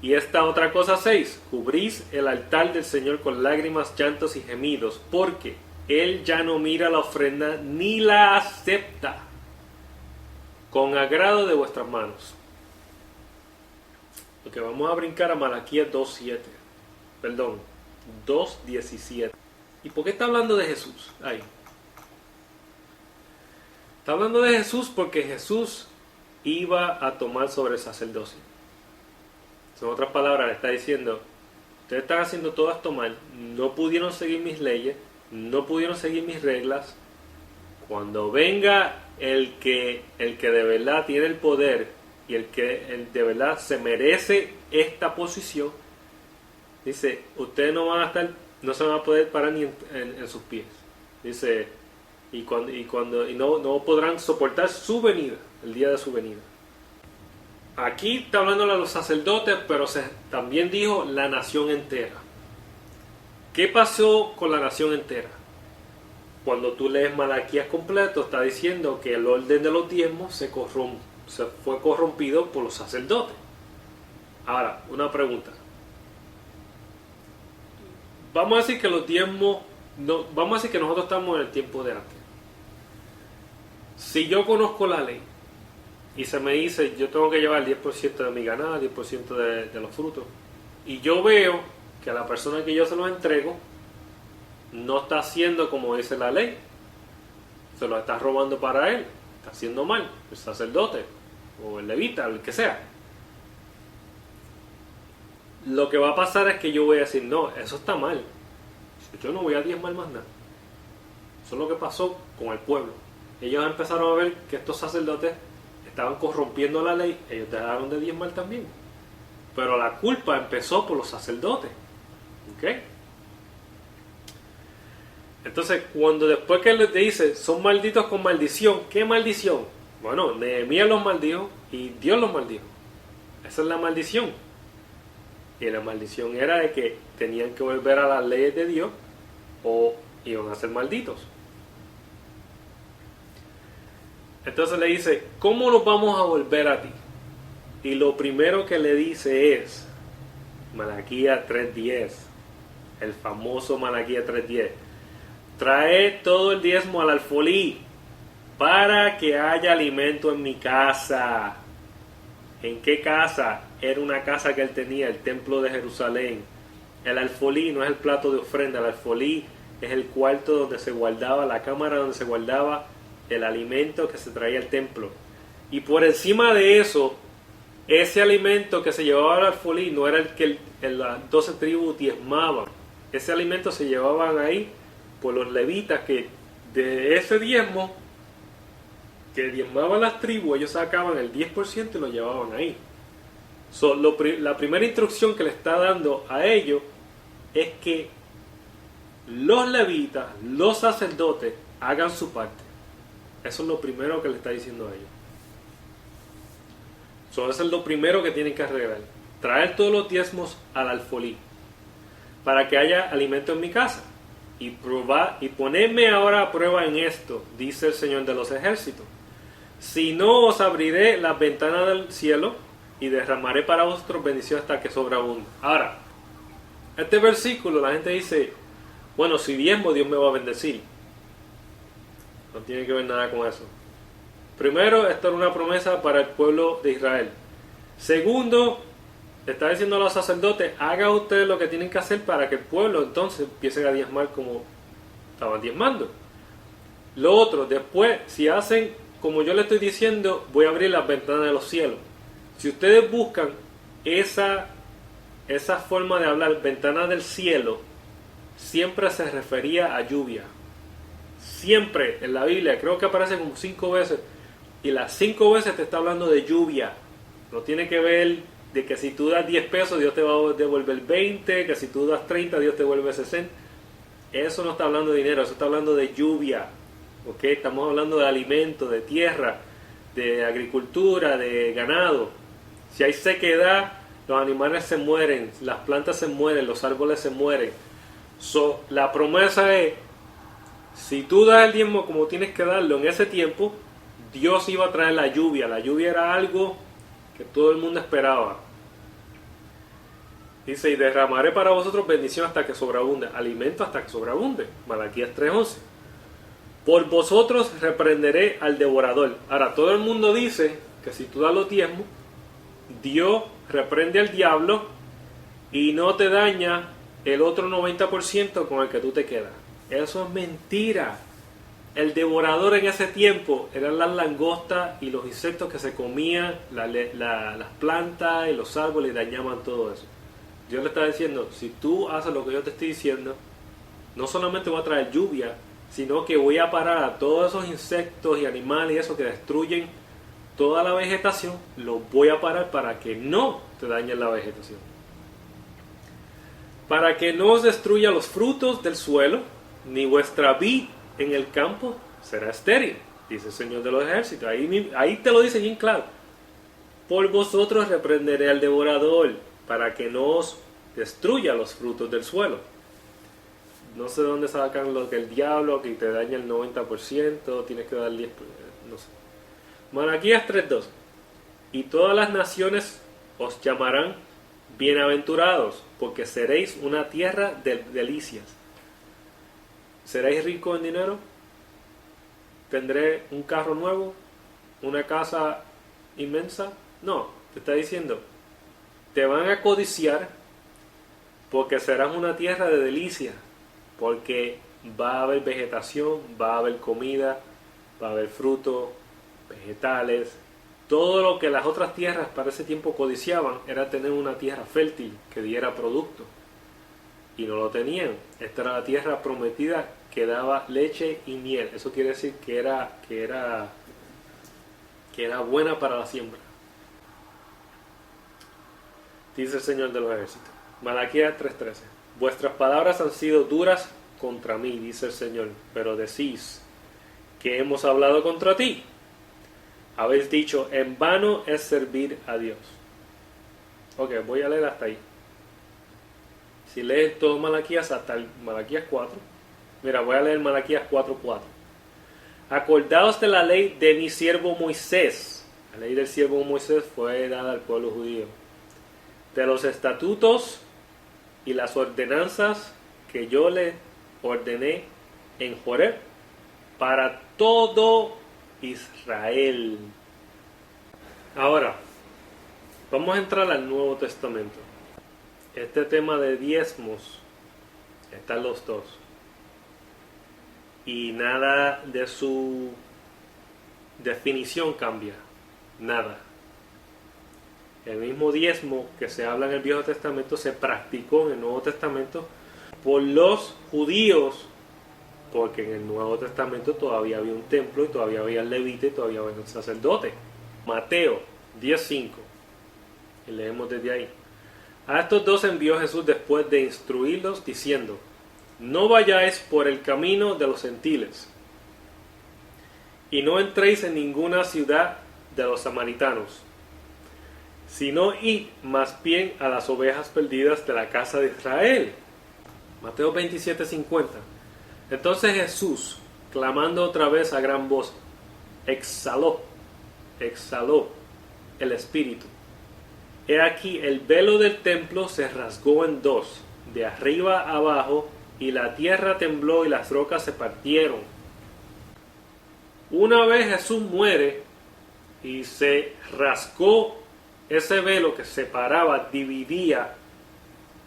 Y esta otra cosa 6. Cubrís el altar del Señor con lágrimas, llantos y gemidos, porque Él ya no mira la ofrenda ni la acepta con agrado de vuestras manos. Ok, vamos a brincar a Malaquías 2:7. Perdón, 2:17. ¿Y por qué está hablando de Jesús? Ahí. Está hablando de Jesús porque Jesús iba a tomar sobre el sacerdocio. En otras palabras, le está diciendo, ustedes están haciendo todo esto mal, no pudieron seguir mis leyes, no pudieron seguir mis reglas. Cuando venga el que de verdad tiene el poder y el de verdad se merece esta posición, dice, ustedes no se van a poder parar ni en sus pies. Dice, y no podrán soportar su venida, el día de su venida. Aquí está hablando a los sacerdotes, pero también dijo la nación entera. ¿Qué pasó con la nación entera? Cuando tú lees Malaquías completo, está diciendo que el orden de los diezmos se fue corrompido por los sacerdotes. Ahora, una pregunta. Vamos a decir que los diezmos, vamos a decir que nosotros estamos en el tiempo de antes. Si yo conozco la ley y se me dice, yo tengo que llevar el 10% de mi ganado, 10% de los frutos, y yo veo que a la persona que yo se los entrego no está haciendo como dice la ley, se lo está robando para él, está haciendo mal, el sacerdote o el levita, el que sea, lo que va a pasar es que yo voy a decir, no, eso está mal, yo no voy a diezmar más nada. Eso es lo que pasó con el pueblo. Ellos empezaron a ver que estos sacerdotes estaban corrompiendo la ley, ellos dejaron de diezmar también. Pero la culpa empezó por los sacerdotes. ¿Ok? Entonces, cuando después que les dice, son malditos con maldición, ¿qué maldición? Bueno, Nehemías los maldijo y Dios los maldijo. Esa es la maldición. Y la maldición era de que tenían que volver a las leyes de Dios o iban a ser malditos. Entonces le dice, ¿cómo nos vamos a volver a ti? Y lo primero que le dice es, Malaquías 3:10, el famoso Malaquías 3:10, trae todo el diezmo al alfolí para que haya alimento en mi casa. ¿En qué casa? Era una casa que él tenía, el templo de Jerusalén. El alfolí no es el plato de ofrenda, el alfolí es el cuarto donde se guardaba, la cámara donde se guardaba el alimento que se traía al templo. Y por encima de eso, ese alimento que se llevaba al alfolí no era el que las 12 tribus diezmaban. Ese alimento se llevaban ahí por los levitas, que de ese diezmo que diezmaban las tribus, ellos sacaban el 10% y lo llevaban ahí. La primera instrucción que le está dando a ellos es que los levitas, los sacerdotes, hagan su parte. Eso es lo primero que le está diciendo a ellos. Eso es lo primero que tienen que arreglar. Traer todos los diezmos al alfolí para que haya alimento en mi casa. Y ponerme ahora a prueba en esto, dice el Señor de los ejércitos. Si no, os abriré las ventanas del cielo y derramaré para vosotros bendición hasta que sobreabunde. Ahora, este versículo, la gente dice, bueno, si diezmo, Dios me va a bendecir. No tiene que ver nada con eso. Primero, esto era una promesa para el pueblo de Israel. Segundo, está diciendo a los sacerdotes, hagan ustedes lo que tienen que hacer para que el pueblo entonces empiece a diezmar como estaban diezmando. Lo otro, después, si hacen como yo le estoy diciendo, voy a abrir las ventanas de los cielos. Si ustedes buscan esa forma de hablar, ventanas del cielo, siempre se refería a lluvia. Siempre en la Biblia, creo que aparece como 5 veces, y las 5 veces te está hablando de lluvia. No tiene que ver de que si tú das 10 pesos, Dios te va a devolver 20, que si tú das 30, Dios te devuelve 60. Eso no está hablando de dinero, eso está hablando de lluvia. ¿Okay? Estamos hablando de alimento, de tierra, de agricultura, de ganado. Si hay sequedad, los animales se mueren, las plantas se mueren, los árboles se mueren. La promesa es, si tú das el diezmo como tienes que darlo en ese tiempo, Dios iba a traer la lluvia. La lluvia era algo que todo el mundo esperaba. Dice, y derramaré para vosotros bendición hasta que sobreabunde, alimento hasta que sobreabunde. Malaquías 3:11. Por vosotros reprenderé al devorador. Ahora, todo el mundo dice que si tú das los diezmos, Dios reprende al diablo y no te daña el otro 90% con el que tú te quedas. Eso es mentira. El devorador en ese tiempo eran las langostas y los insectos que se comían las plantas y los árboles y dañaban todo eso. Dios le está diciendo, si tú haces lo que yo te estoy diciendo, no solamente voy a traer lluvia, sino que voy a parar a todos esos insectos y animales y eso que destruyen toda la vegetación, los voy a parar para que no te dañen la vegetación. Para que no os destruya los frutos del suelo, ni vuestra vid en el campo será estéril, dice el Señor de los ejércitos. Ahí te lo dice bien claro. Por vosotros reprenderé al devorador, para que no os destruya los frutos del suelo. No sé dónde sacan lo que el diablo, que te daña el 90%, tienes que dar el 10%, no sé. Malaquías 3:2. Y todas las naciones os llamarán bienaventurados, porque seréis una tierra de delicias. ¿Seréis ricos en dinero? ¿Tendré un carro nuevo? ¿Una casa inmensa? No, te está diciendo, te van a codiciar porque serás una tierra de delicias. Porque va a haber vegetación, va a haber comida, va a haber frutos, vegetales. Todo lo que las otras tierras para ese tiempo codiciaban era tener una tierra fértil que diera producto. Y no lo tenían. Esta era la tierra prometida que daba leche y miel. Eso quiere decir que era buena para la siembra. dice el Señor de los ejércitos. Malaquías 3:13. Vuestras palabras han sido duras contra mí, dice el Señor, pero decís que hemos hablado contra ti. Habéis dicho, en vano es servir a Dios. Ok, voy a leer hasta ahí. Si lees todo Malaquías hasta el Malaquías 4. Mira, voy a leer Malaquías 4:4. Acordaos de la ley de mi siervo Moisés. La ley del siervo Moisés fue dada al pueblo judío. De los estatutos y las ordenanzas que yo le ordené en Joreb para todo Israel. Ahora, vamos a entrar al Nuevo Testamento. Este tema de diezmos están los dos. Y nada de su definición cambia. Nada. El mismo diezmo que se habla en el Viejo Testamento se practicó en el Nuevo Testamento por los judíos, porque en el Nuevo Testamento todavía había un templo y todavía había el levita y todavía había un sacerdote. Mateo 10:5, y leemos desde ahí. A estos dos envió Jesús después de instruirlos diciendo, no vayáis por el camino de los gentiles y no entréis en ninguna ciudad de los samaritanos, sino id más bien a las ovejas perdidas de la casa de Israel. Mateo 27:50. Entonces Jesús, clamando otra vez a gran voz, exhaló el espíritu. He aquí el velo del templo se rasgó en dos, de arriba a abajo, y la tierra tembló y las rocas se partieron. Una vez Jesús muere y se rasgó ese velo que separaba, dividía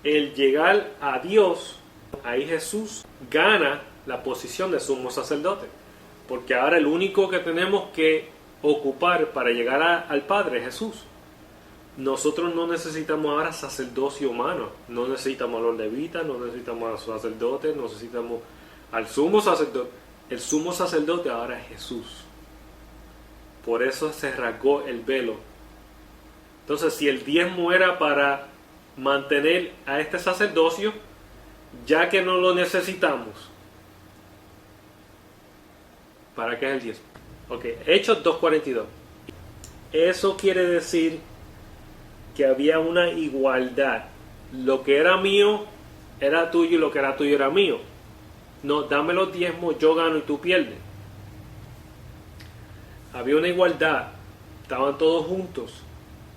el llegar a Dios, ahí Jesús gana la posición de sumo sacerdote, porque ahora el único que tenemos que ocupar para llegar al Padre es Jesús. Nosotros no necesitamos ahora sacerdocio humano, no necesitamos a los levitas, no necesitamos a los sacerdotes, no necesitamos al sumo sacerdote. El sumo sacerdote ahora es Jesús. Por eso se rasgó el velo. Entonces, si el diezmo era para mantener a este sacerdocio, ya que no lo necesitamos, ¿para qué es el diezmo? Ok, Hechos 2:42. Eso quiere decir que había una igualdad. Lo que era mío era tuyo y lo que era tuyo era mío. No, dame los diezmos, yo gano y tú pierdes. Había una igualdad, estaban todos juntos.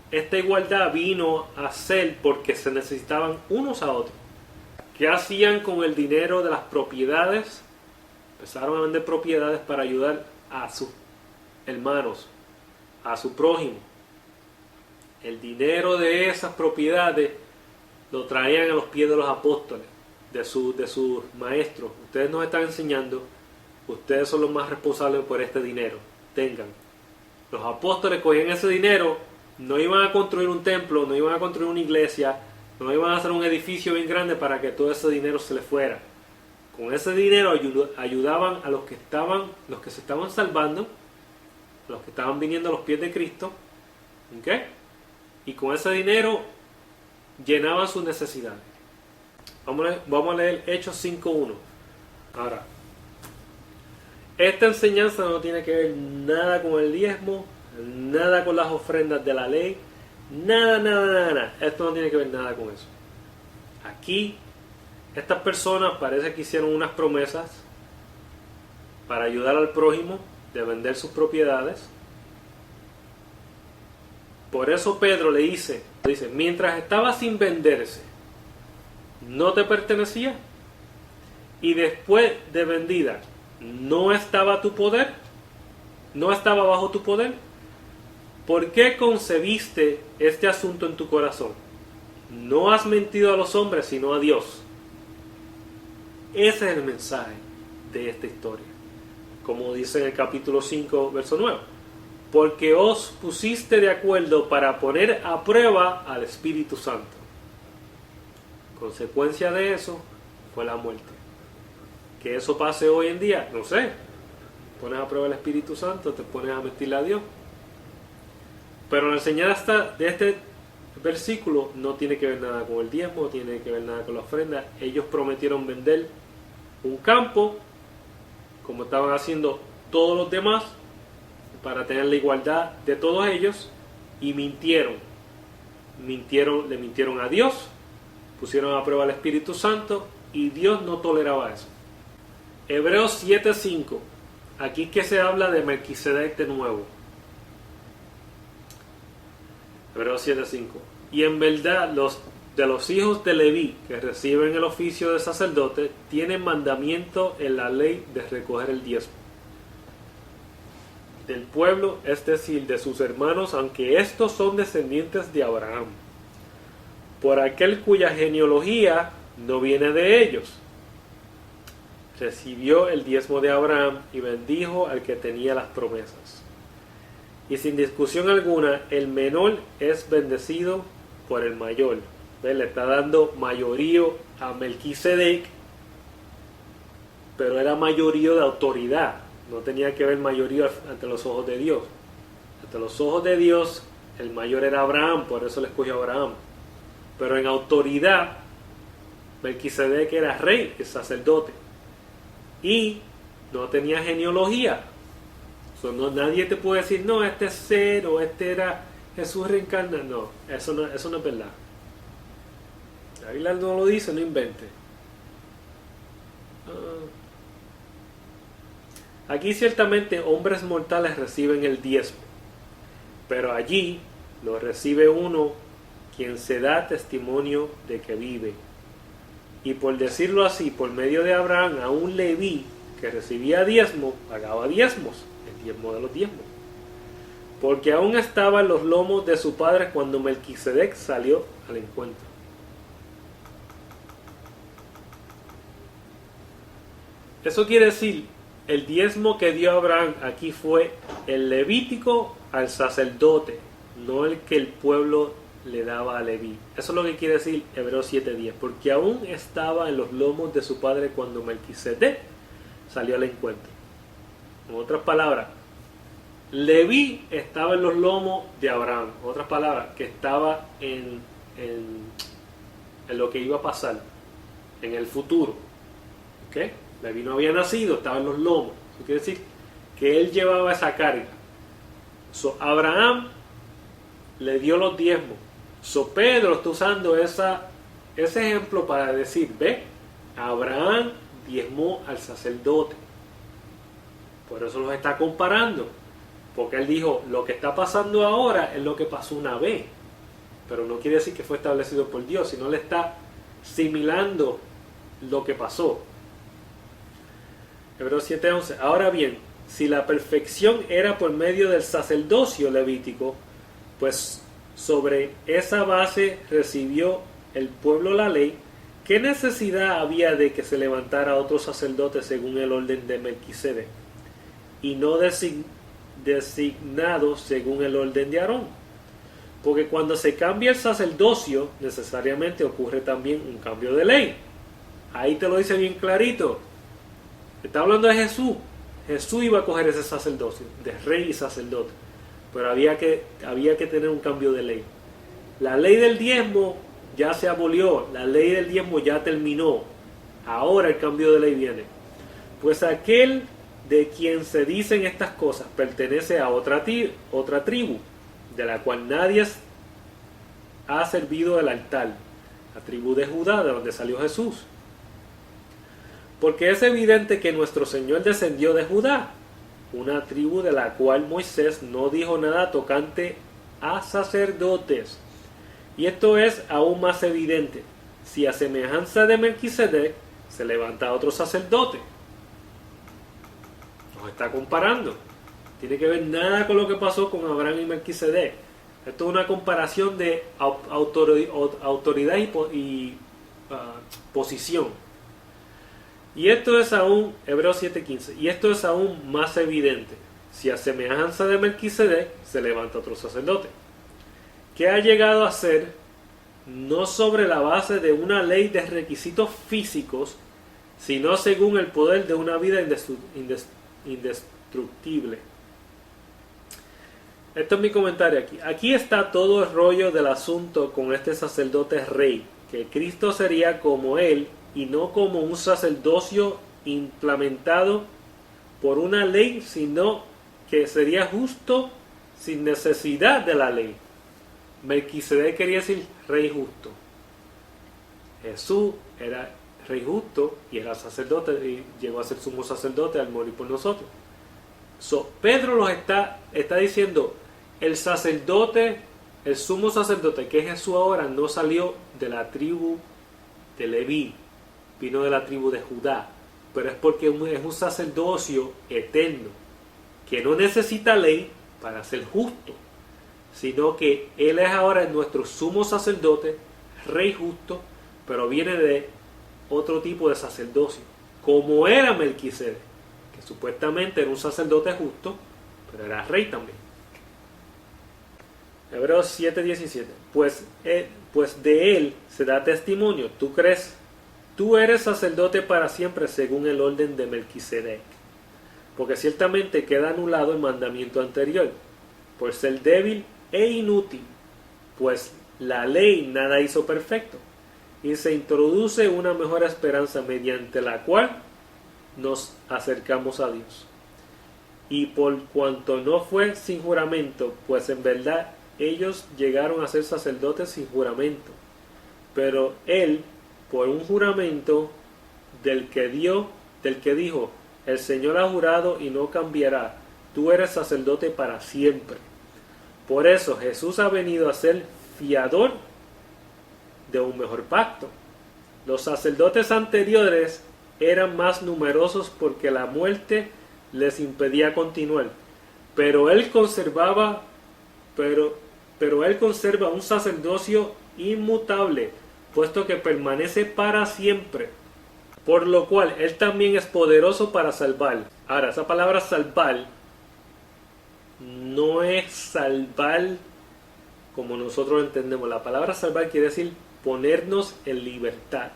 Esta igualdad vino a ser porque se necesitaban unos a otros. ¿Qué hacían con el dinero de las propiedades? Empezaron a vender propiedades para ayudar a sus hermanos, a su prójimo. El dinero de esas propiedades lo traían a los pies de los apóstoles, de sus maestros. Ustedes nos están enseñando, ustedes son los más responsables por este dinero. Tengan. Los apóstoles cogían ese dinero, no iban a construir un templo, no iban a construir una iglesia, no iban a hacer un edificio bien grande para que todo ese dinero se les fuera. Con ese dinero ayudaban a los que se estaban salvando, a los que estaban viniendo a los pies de Cristo, ¿ok? Y con ese dinero llenaban sus necesidades. Vamos a leer Hechos 5:1. Ahora, esta enseñanza no tiene que ver nada con el diezmo, nada con las ofrendas de la ley, nada. Esto no tiene que ver nada con eso. Aquí, estas personas parece que hicieron unas promesas para ayudar al prójimo de vender sus propiedades. Por eso Pedro le dice, mientras estaba sin venderse, ¿no te pertenecía? Y después de vendida, ¿no estaba tu poder? ¿No estaba bajo tu poder? ¿Por qué concebiste este asunto en tu corazón? No has mentido a los hombres, sino a Dios. Ese es el mensaje de esta historia. Como dice en el capítulo 5, verso 9. Porque os pusiste de acuerdo para poner a prueba al Espíritu Santo. Consecuencia de eso fue la muerte. Que eso pase hoy en día, no sé. Pones a prueba al Espíritu Santo, te pones a mentirle a Dios. Pero la enseñanza de este versículo no tiene que ver nada con el diezmo, no tiene que ver nada con la ofrenda. Ellos prometieron vender un campo, como estaban haciendo todos los demás, para tener la igualdad de todos ellos, y mintieron. Le mintieron a Dios, pusieron a prueba al Espíritu Santo, y Dios no toleraba eso. Hebreos 7:5. Aquí es que se habla de Melquisedec de nuevo. Hebreos 7:5. Y en verdad los hijos de Leví que reciben el oficio de sacerdote tienen mandamiento en la ley de recoger el diezmo del pueblo, es decir, de sus hermanos, aunque estos son descendientes de Abraham, por aquel cuya genealogía no viene de ellos. Recibió el diezmo de Abraham y bendijo al que tenía las promesas. Y sin discusión alguna, el menor es bendecido por el mayor. ¿Ves? Le está dando mayorío a Melquisedec, pero era mayorío de autoridad. No tenía que ver mayorío ante los ojos de Dios. Ante los ojos de Dios, el mayor era Abraham, por eso le escogió a Abraham. Pero en autoridad, Melquisedec era rey, el sacerdote. Y no tenía genealogía. Nadie te puede decir, no, este es cero, este era Jesús reencarnado. No, eso no es verdad. La Biblia no lo dice, no invente. Aquí ciertamente hombres mortales reciben el diezmo, pero allí lo recibe uno quien se da testimonio de que vive. Y por decirlo así, por medio de Abraham, a un Leví que recibía diezmo, pagaba diezmos, el diezmo de los diezmos, porque aún estaba en los lomos de su padre cuando Melquisedec salió al encuentro. Eso quiere decir, el diezmo que dio Abraham aquí fue el levítico al sacerdote, no el que el pueblo le daba a Leví. Eso es lo que quiere decir Hebreos 7:10, porque aún estaba en los lomos de su padre cuando Melquisedec salió al encuentro. En otras palabras, Leví estaba en los lomos de Abraham. En otras palabras, que estaba en lo que iba a pasar en el futuro. ¿Ok? Leví no había nacido, estaba en los lomos. Eso quiere decir que él llevaba esa carga. Abraham le dio los diezmos. Pedro está usando ese ejemplo para decir, ve, Abraham diezmó al sacerdote. Por eso los está comparando. Porque él dijo, lo que está pasando ahora es lo que pasó una vez. Pero no quiere decir que fue establecido por Dios, sino le está similando lo que pasó. Hebreos 7:11. Ahora bien, si la perfección era por medio del sacerdocio levítico, pues sobre esa base recibió el pueblo la ley, ¿qué necesidad había de que se levantara otro sacerdote según el orden de Melquisedec y no designado según el orden de Aarón? Porque cuando se cambia el sacerdocio, necesariamente ocurre también un cambio de ley. Ahí te lo dice bien clarito. Está hablando de Jesús. Jesús iba a coger ese sacerdocio de rey y sacerdote, pero había que tener un cambio de ley. La ley del diezmo ya se abolió, la ley del diezmo ya terminó. Ahora el cambio de ley viene. Pues aquel de quien se dicen estas cosas pertenece a otra tribu, de la cual nadie ha servido el altar, la tribu de Judá, de donde salió Jesús. Porque es evidente que nuestro Señor descendió de Judá, una tribu de la cual Moisés no dijo nada tocante a sacerdotes. Y esto es aún más evidente, si a semejanza de Melquisedec se levanta otro sacerdote. Nos está comparando. Tiene que ver nada con lo que pasó con Abraham y Melquisedec. Esto es una comparación de autoridad y posición. Y esto es aún, Hebreos 7:15, y esto es aún más evidente, si a semejanza de Melquisedec se levanta otro sacerdote, que ha llegado a ser, no sobre la base de una ley de requisitos físicos, sino según el poder de una vida indestructible. Esto es mi comentario aquí. Aquí está todo el rollo del asunto con este sacerdote rey, que Cristo sería como él y no como un sacerdocio implementado por una ley, sino que sería justo sin necesidad de la ley. Melquisedec quería decir rey justo. Jesús era rey justo y era sacerdote y llegó a ser sumo sacerdote al morir por nosotros. Pedro los está diciendo, el sacerdote, el sumo sacerdote que es Jesús ahora, no salió de la tribu de Leví, vino de la tribu de Judá, pero es porque es un sacerdocio eterno, que no necesita ley para ser justo, sino que Él es ahora nuestro sumo sacerdote, rey justo, pero viene de otro tipo de sacerdocio, como era Melquisedec, que supuestamente era un sacerdote justo, pero era rey también. Hebreos 7:17. Pues de él se da testimonio. Tú eres sacerdote para siempre según el orden de Melquisedec. Porque ciertamente queda anulado el mandamiento anterior, por ser débil e inútil, pues la ley nada hizo perfecto, y se introduce una mejor esperanza mediante la cual nos acercamos a Dios. Y por cuanto no fue sin juramento, pues en verdad ellos llegaron a ser sacerdotes sin juramento, pero él por un juramento del que dijo, el Señor ha jurado y no cambiará, tú eres sacerdote para siempre. Por eso Jesús ha venido a ser fiador de un mejor pacto. Los sacerdotes anteriores eran más numerosos porque la muerte les impedía continuar, pero él conserva un sacerdocio inmutable, puesto que permanece para siempre, por lo cual él también es poderoso para salvar. Ahora, esa palabra salvar no es salvar como nosotros entendemos. La palabra salvar quiere decir ponernos en libertad.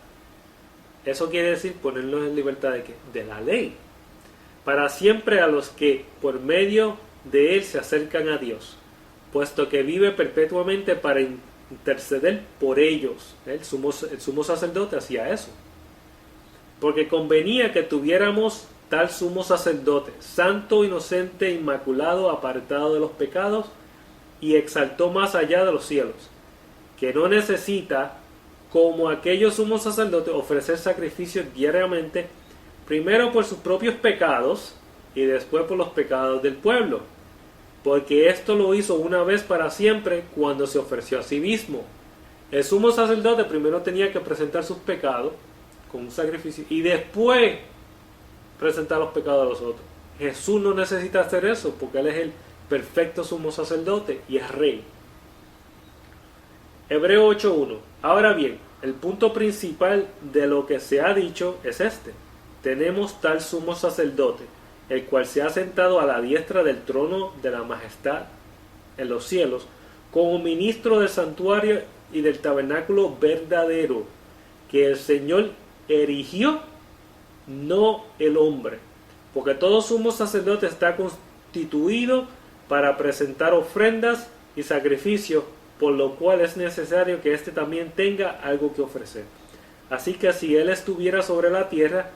Eso quiere decir ponernos en libertad ¿de qué? De la ley. Para siempre a los que por medio de él se acercan a Dios, puesto que vive perpetuamente para interceder por ellos. El sumo sacerdote hacía eso. Porque convenía que tuviéramos tal sumo sacerdote, santo, inocente, inmaculado, apartado de los pecados, y exaltó más allá de los cielos, que no necesita, como aquellos sumos sacerdotes, ofrecer sacrificios diariamente, primero por sus propios pecados y después por los pecados del pueblo, porque esto lo hizo una vez para siempre cuando se ofreció a sí mismo. El sumo sacerdote primero tenía que presentar sus pecados con un sacrificio y después presentar los pecados de los otros. Jesús no necesita hacer eso porque Él es el perfecto sumo sacerdote y es rey. Hebreo 8:1. Ahora bien, el punto principal de lo que se ha dicho es este: tenemos tal sumo sacerdote, el cual se ha sentado a la diestra del trono de la majestad en los cielos, como ministro del santuario y del tabernáculo verdadero, que el Señor erigió, no el hombre, porque todo sumo sacerdote está constituido para presentar ofrendas y sacrificios, por lo cual es necesario que éste también tenga algo que ofrecer. Así que si él estuviera sobre la tierra,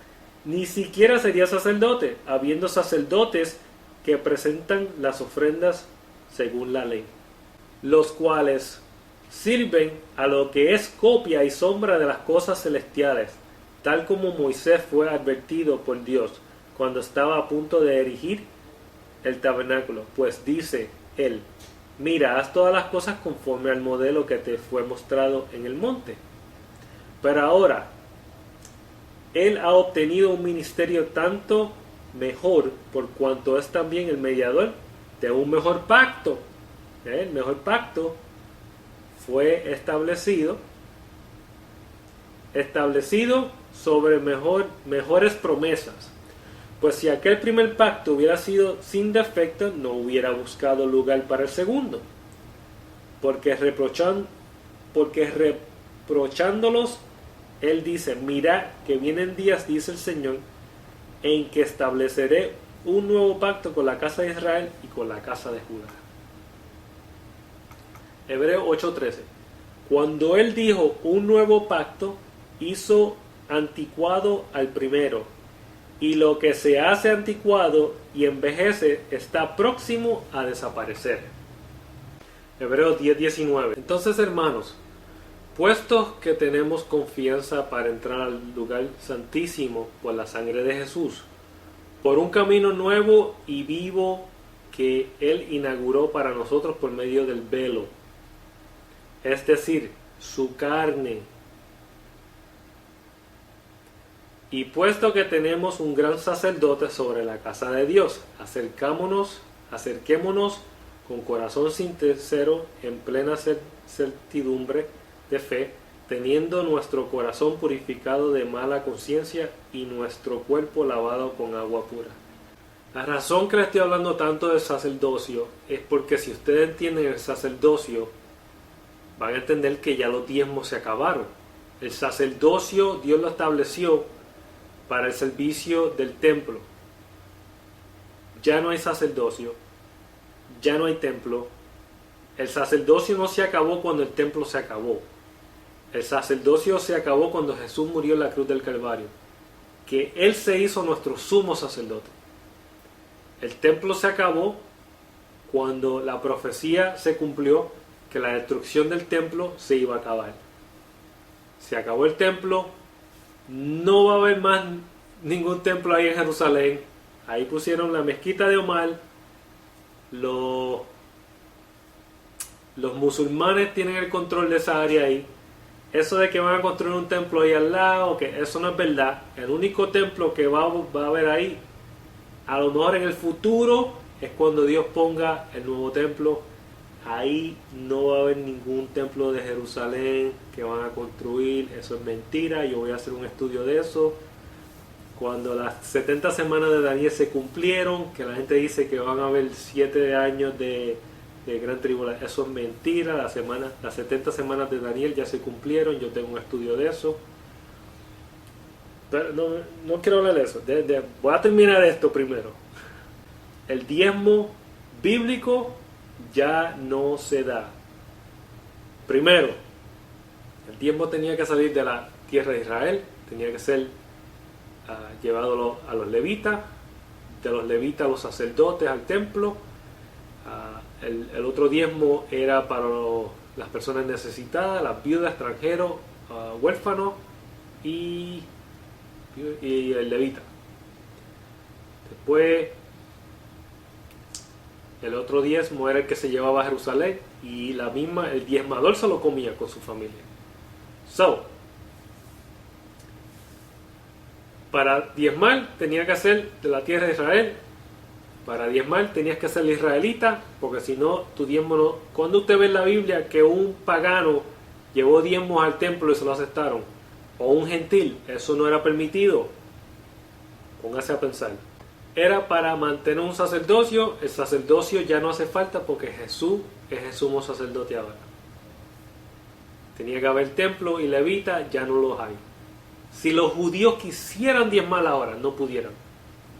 ni siquiera sería sacerdote, habiendo sacerdotes que presentan las ofrendas según la ley, los cuales sirven a lo que es copia y sombra de las cosas celestiales, tal como Moisés fue advertido por Dios cuando estaba a punto de erigir el tabernáculo, pues dice él: mira, haz todas las cosas conforme al modelo que te fue mostrado en el monte. Pero ahora él ha obtenido un ministerio tanto mejor, por cuanto es también el mediador de un mejor pacto. El mejor pacto fue establecido sobre mejores promesas. Pues si aquel primer pacto hubiera sido sin defecto, no hubiera buscado lugar para el segundo. Porque reprochándolos, él dice: mira que vienen días, dice el Señor, en que estableceré un nuevo pacto con la casa de Israel y con la casa de Judá. Hebreos 8:13. Cuando él dijo un nuevo pacto, hizo anticuado al primero, y lo que se hace anticuado y envejece está próximo a desaparecer. Hebreos 10:19. Entonces, hermanos, puesto que tenemos confianza para entrar al lugar santísimo por la sangre de Jesús, por un camino nuevo y vivo que Él inauguró para nosotros por medio del velo, es decir, su carne. Y puesto que tenemos un gran sacerdote sobre la casa de Dios, acerquémonos con corazón sincero, en plena certidumbre de fe, teniendo nuestro corazón purificado de mala conciencia y nuestro cuerpo lavado con agua pura. La razón que le estoy hablando tanto del sacerdocio es porque si ustedes entienden el sacerdocio, van a entender que ya los diezmos se acabaron. El sacerdocio Dios lo estableció para el servicio del templo. Ya no hay sacerdocio, ya no hay templo. El sacerdocio no se acabó cuando el templo se acabó. El sacerdocio se acabó cuando Jesús murió en la cruz del Calvario, que Él se hizo nuestro sumo sacerdote. El templo se acabó cuando la profecía se cumplió que la destrucción del templo se iba a acabar. Se acabó el templo, no va a haber más ningún templo ahí en Jerusalén. Ahí pusieron la mezquita de Omar. Los musulmanes tienen el control de esa área ahí. Eso de que van a construir un templo ahí al lado, que eso no es verdad. El único templo que va a haber ahí, a lo mejor en el futuro, es cuando Dios ponga el nuevo templo. Ahí no va a haber ningún templo de Jerusalén que van a construir. Eso es mentira. Yo voy a hacer un estudio de eso. Cuando las 70 semanas de Daniel se cumplieron, que la gente dice que van a haber 7 años de gran tribulación, eso es mentira. Las 70 semanas de Daniel ya se cumplieron. Yo tengo un estudio de eso. Pero no quiero hablar de eso. Voy a terminar esto primero. El diezmo bíblico ya no se da. Primero, el diezmo tenía que salir de la tierra de Israel, tenía que ser llevado a los levitas, de los levitas a los sacerdotes al templo. El otro diezmo era para las personas necesitadas, las viudas, extranjeros, huérfanos y el levita. Después el otro diezmo era el que se llevaba a Jerusalén y el diezmador se lo comía con su familia. Para diezmar tenía que ser de la tierra de Israel. Para diezmar tenías que ser israelita, porque si no, tu diezmo no. Cuando usted ve en la Biblia que un pagano llevó diezmos al templo y se lo aceptaron, o un gentil, eso no era permitido. Póngase a pensar. Era para mantener un sacerdocio. El sacerdocio ya no hace falta porque Jesús es el sumo sacerdote ahora. Tenía que haber templo y levita, ya no los hay. Si los judíos quisieran diezmar ahora, no pudieran.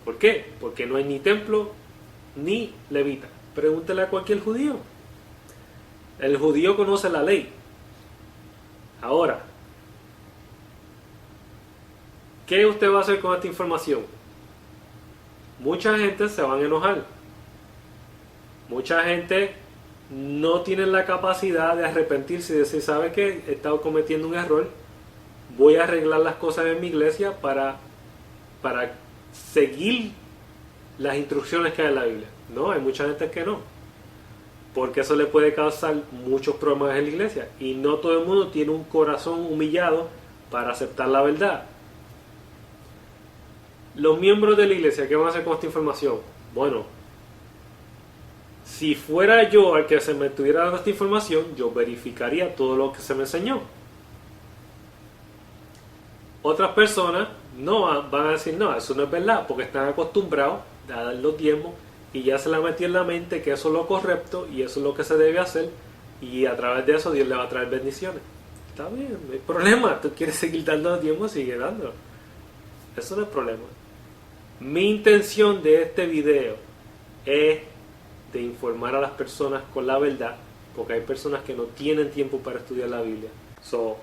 ¿Por qué? Porque no hay ni templo ni levita. Pregúntele a cualquier judío. El judío conoce la ley. Ahora, ¿qué usted va a hacer con esta información? Mucha gente se van a enojar. Mucha gente no tiene la capacidad de arrepentirse y decir, ¿sabe qué? He estado cometiendo un error. Voy a arreglar las cosas en mi iglesia para seguir las instrucciones que hay en la Biblia. No, hay mucha gente que no. Porque eso le puede causar muchos problemas en la iglesia. Y no todo el mundo tiene un corazón humillado para aceptar la verdad. Los miembros de la iglesia, ¿qué van a hacer con esta información? Bueno, si fuera yo el que se me estuviera dando esta información, yo verificaría todo lo que se me enseñó. Otras personas no van a decir, no, eso no es verdad, porque están acostumbrados a dar los diezmos y ya se les metió en la mente que eso es lo correcto y eso es lo que se debe hacer, y a través de eso Dios le va a traer bendiciones. Está bien, no hay problema. Tú quieres seguir dando los diezmos, sigue dándolo. Eso no es problema. Mi intención de este video es de informar a las personas con la verdad porque hay personas que no tienen tiempo para estudiar la Biblia. So,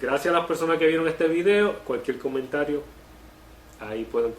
gracias a las personas que vieron este video, cualquier comentario, ahí pueden